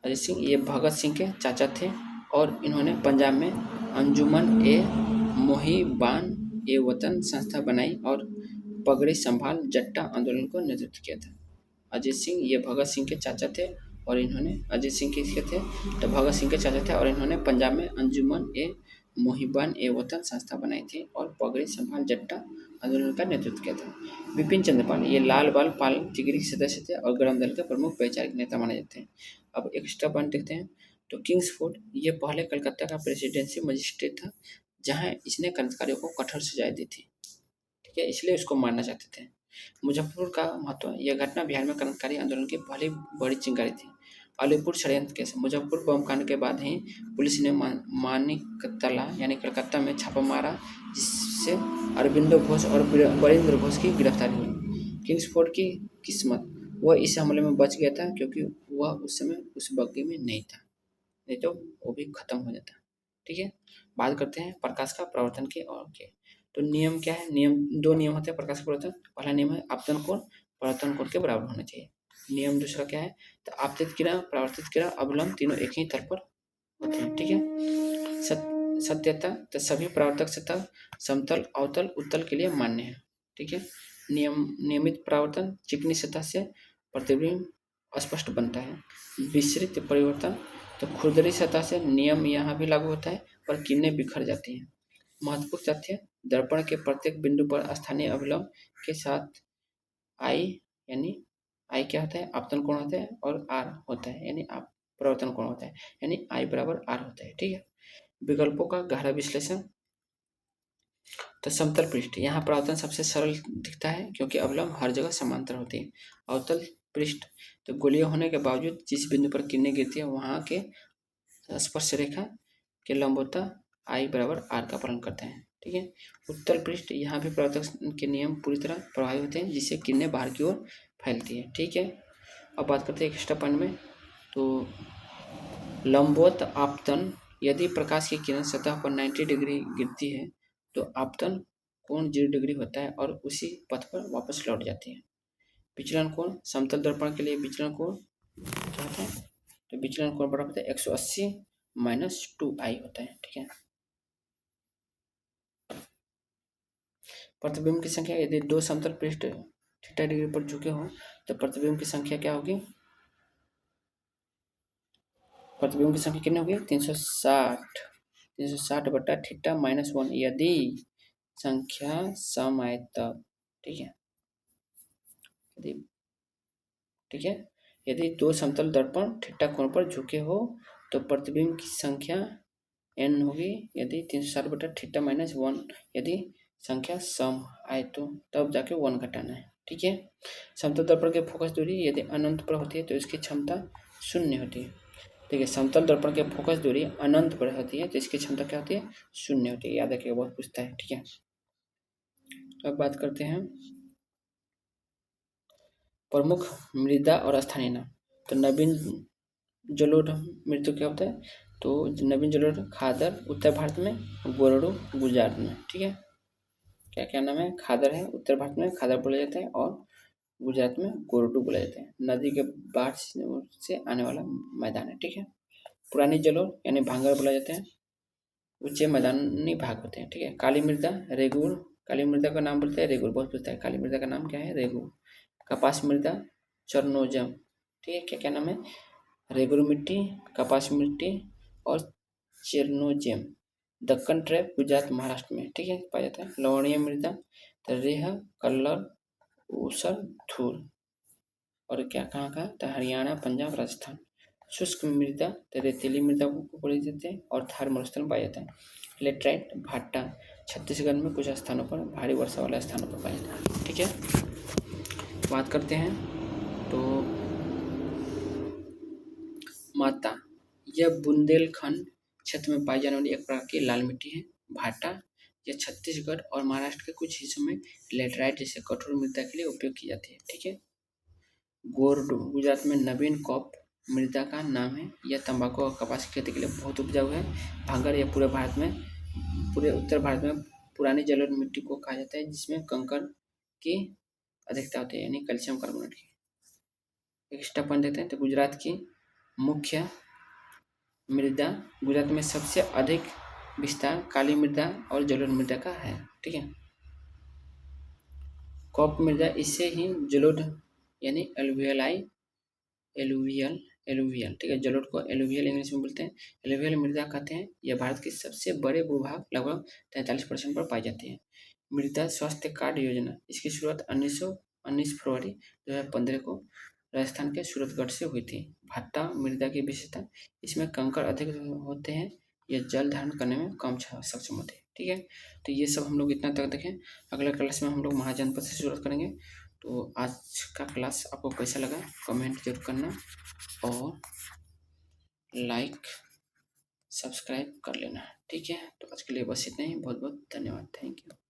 अजीत सिंह ये भगत सिंह के चाचा थे, और इन्होंने पंजाब में अंजुमन ए मोहिबान ए वतन संस्था बनाई और पगड़ी संभाल जट्टा आंदोलन को नेतृत्व किया था। अजीत सिंह ये भगत सिंह के चाचा थे, और इन्होंने अजीत सिंह किसके थे, तो भगत सिंह के चाचा थे, और इन्होंने पंजाब में अंजुमन ए मोहिबान ए वतन संस्था बनाई थी और पगड़ी संभाल जट्टा आंदोलन का नेतृत्व किया था। बिपिन चंद्रपाल ये लाल बाल पाल तिगरी के सदस्य थे और गरम दल के प्रमुख वैचारिक नेता माने जाते हैं। अब एक्स्ट्रा पॉइंट देखते हैं। तो किंग्सफोर्ड ये पहले कलकत्ता का प्रेसिडेंसी मजिस्ट्रेट था, जहाँ इसने क्रांतिकारियों को कठोर सजाएं दी थी। ठीक है, इसलिए उसको मारना चाहते थे। मुजफ्फरपुर का महत्व, यह घटना बिहार में क्रांतिकारी आंदोलन की पहली बड़ी चिंगारी थी। अलीपुर षड्यंत्र केस, मुजफ्फरपुर बम कांड के बाद ही पुलिस ने मानिकतला यानी कलकत्ता में छापा मारा, जिससे अरविंदो घोष और बरिंद्र घोष की गिरफ्तारी हुई। किंग्सफोर्ड की किस्मत, वह इस हमले में बच गया था, क्योंकि वह उस समय उस बग्घे में नहीं था, नहीं तो वो भी खत्म हो जाता। ठीक है, बात करते हैं प्रकाश का प्रवर्तन के और के। तो नियम क्या है, नियम 2 नियम होते हैं प्रकाश का प्रवर्तन। पहला नियम है आपतन कोण परावर्तन कोण के बराबर होना चाहिए। नियम दूसरा क्या है, तो आपतित किरण परावर्तित किरण अवलंब तीनों एक ही तल पर होते हैं। ठीक है, सत्यता, तो सभी परावर्तक सतह समतल अवतल उत्तल के लिए मान्य है। ठीक है, नियमित परावर्तन चिकनी सतह से प्रतिबिंब स्पष्ट बनता है। विस्तृत परिवर्तन तो खुरदरी सतह से नियम यहाँ भी लागू होता है और किरणें बिखर जाती हैं। महत्वपूर्ण तथ्य, दर्पण के प्रत्येक बिंदु पर स्थानीय अभिलंब के साथ आई यानी आई क्या होता है, आपतन कोण होता है, और आर होता है यानी आप परावर्तन कोण होता है, यानी आई बराबर आर होता है। ठीक है। विकल्पों का गहरा विश्लेषण। तो समतल पृष्ठ, यहाँ परावर्तन सबसे सरल दिखता है क्योंकि अवलंब हर जगह समांतर होती है। अवतल पृष्ठ, तो गोलीय होने के बावजूद जिस बिंदु पर किरणें गिरती है वहाँ के स्पर्श रेखा के लंबवतः आई बराबर आर का पालन करते हैं। ठीक है। उत्तल पृष्ठ, यहाँ भी परावर्तन के नियम पूरी तरह प्रभावी होते हैं जिससे किरणें बाहर की ओर फैलती है। ठीक है। अब बात करते हैं एक्स्ट्रा पॉइंट में। तो लंबवत आपतन, यदि प्रकाश की किरण सतह पर 90 डिग्री गिरती है तो आपतन कोण 0 डिग्री होता है और उसी पथ पर वापस लौट जाती है। विचलन कोण, समतल दर्पण के लिए विचलन कोण क्या होता है, तो विचलन कोण बराबर होता है 180 माइनस 2i होता है। ठीक है। प्रतिबिंब की संख्या, यदि दो समतल पृष्ठ थीटा डिग्री पर झुके हों तो प्रतिबिंब की संख्या क्या होगी, प्रतिबिंब की संख्या कितनी होगी, 360 बटा थीटा माइनस 1, यदि संख्या सम आए तब। ठीक है। यदि ठीक है, यदि दो समतल दर्पण थीटा कोण पर झुके हो तो प्रतिबिंब की संख्या n होगी, यदि 360 बटा थीटा माइनस 1, यदि संख्या सम आए तो तब जाके 1 घटाना है। ठीक है। समतल दर्पण के फोकस दूरी यदि अनंत पर होती है तो इसकी क्षमता शून्य होती है। ठीक है। समतल दर्पण के फोकस दूरी अनंत पर होती है तो इसकी क्षमता क्या होती है, शून्य होती है। याद रखिएगा, बहुत पूछता है। ठीक है। अब बात करते हैं प्रमुख मृदा और स्थानीय नाम। तो नवीन जलोढ़ मृत्यु क्या होता है, तो नवीन जलोढ़ खादर उत्तर भारत में, गोरडू गुजरात में। ठीक है। क्या क्या नाम है, खादर है उत्तर भारत में खादर बोला जाता है और गुजरात में गोरडू बोला जाता है। नदी के बाढ़ से आने वाला मैदान है। ठीक है। पुरानी जलोढ़ यानी भांगर बोला जाता है, ऊंचे मैदानी भाग होते हैं। ठीक है। काली मृदा रेगुर, काली मृदा का नाम बोलते हैं रेगुर, बहुत पूछता है। काली मृदा का नाम क्या है, रेगुर। कपास मृदा चरनोजम। ठीक है। क्या क्या नाम है, रेगुर मिट्टी, कपास मिट्टी और चेरनोजेम। दक्कन ट्रैप गुजरात महाराष्ट्र में। ठीक है, पाया जाता है। लवणीय मृदा तो रेह, कल्लर, ऊसर, धूल। और क्या कहाँ का, तो हरियाणा, पंजाब, राजस्थान। शुष्क मृदा तो रेतीली मृदा को बोले जाते हैं और थार मरुस्थल में पाया जाता है। लेटराइट भाटा छत्तीसगढ़ में कुछ स्थानों पर, भारी वर्षा वाले स्थानों पर पाया जाता है। ठीक है। बात करते हैं तो माता, यह बुंदेलखंड क्षेत्र में पाई जाने वाली एक प्रकार की लाल मिट्टी है। भाटा, यह छत्तीसगढ़ और महाराष्ट्र के कुछ हिस्सों में लेटराइट जैसे कठोर मृदा के लिए उपयोग की जाती है। ठीक है। गोरडू गुजरात में नवीन कॉप मृदा का नाम है। यह तंबाकू और कपास की खेती के लिए बहुत उपजाऊ है। भांगर, यह पूरे भारत में, पूरे उत्तर भारत में पुरानी जलोढ़ मिट्टी को कहा जाता है जिसमें कंकड़ की अधिकता होती है यानी कैल्शियम कार्बोनेट की। एक स्टेप पॉइंट देते हैं तो गुजरात की मुख्य मृदा, गुजरात में सबसे अधिक विस्तार काली मृदा और जलोढ़ मृदा का है। ठीक है। कॉप मृदा, इससे ही जलोढ़ यानी एलुवियलाई, एलुवियल। ठीक है। जलोढ़ को एलुवियल इंग्लिश में बोलते हैं, एलुवियल मृदा कहते हैं। यह भारत के सबसे बड़े भूभाग लगभग 43% पर पाई जाती है। मृदा स्वास्थ्य कार्ड योजना, इसकी शुरुआत 19 फरवरी 2015 को राजस्थान के सूरतगढ़ से हुई थी। भट्टा मृदा की विशेषता, इसमें कंकड़ अधिक होते हैं, यह जल धारण करने में कम सक्षम होते हैं। ठीक है। तो ये सब हम लोग इतना तक देखें। अगले क्लास में हम लोग महाजनपद से शुरुआत करेंगे। तो आज का क्लास आपको कैसा लगा कमेंट जरूर करना और लाइक सब्सक्राइब कर लेना। ठीक है। तो आज के लिए बस इतना ही। बहुत बहुत धन्यवाद। Thank you.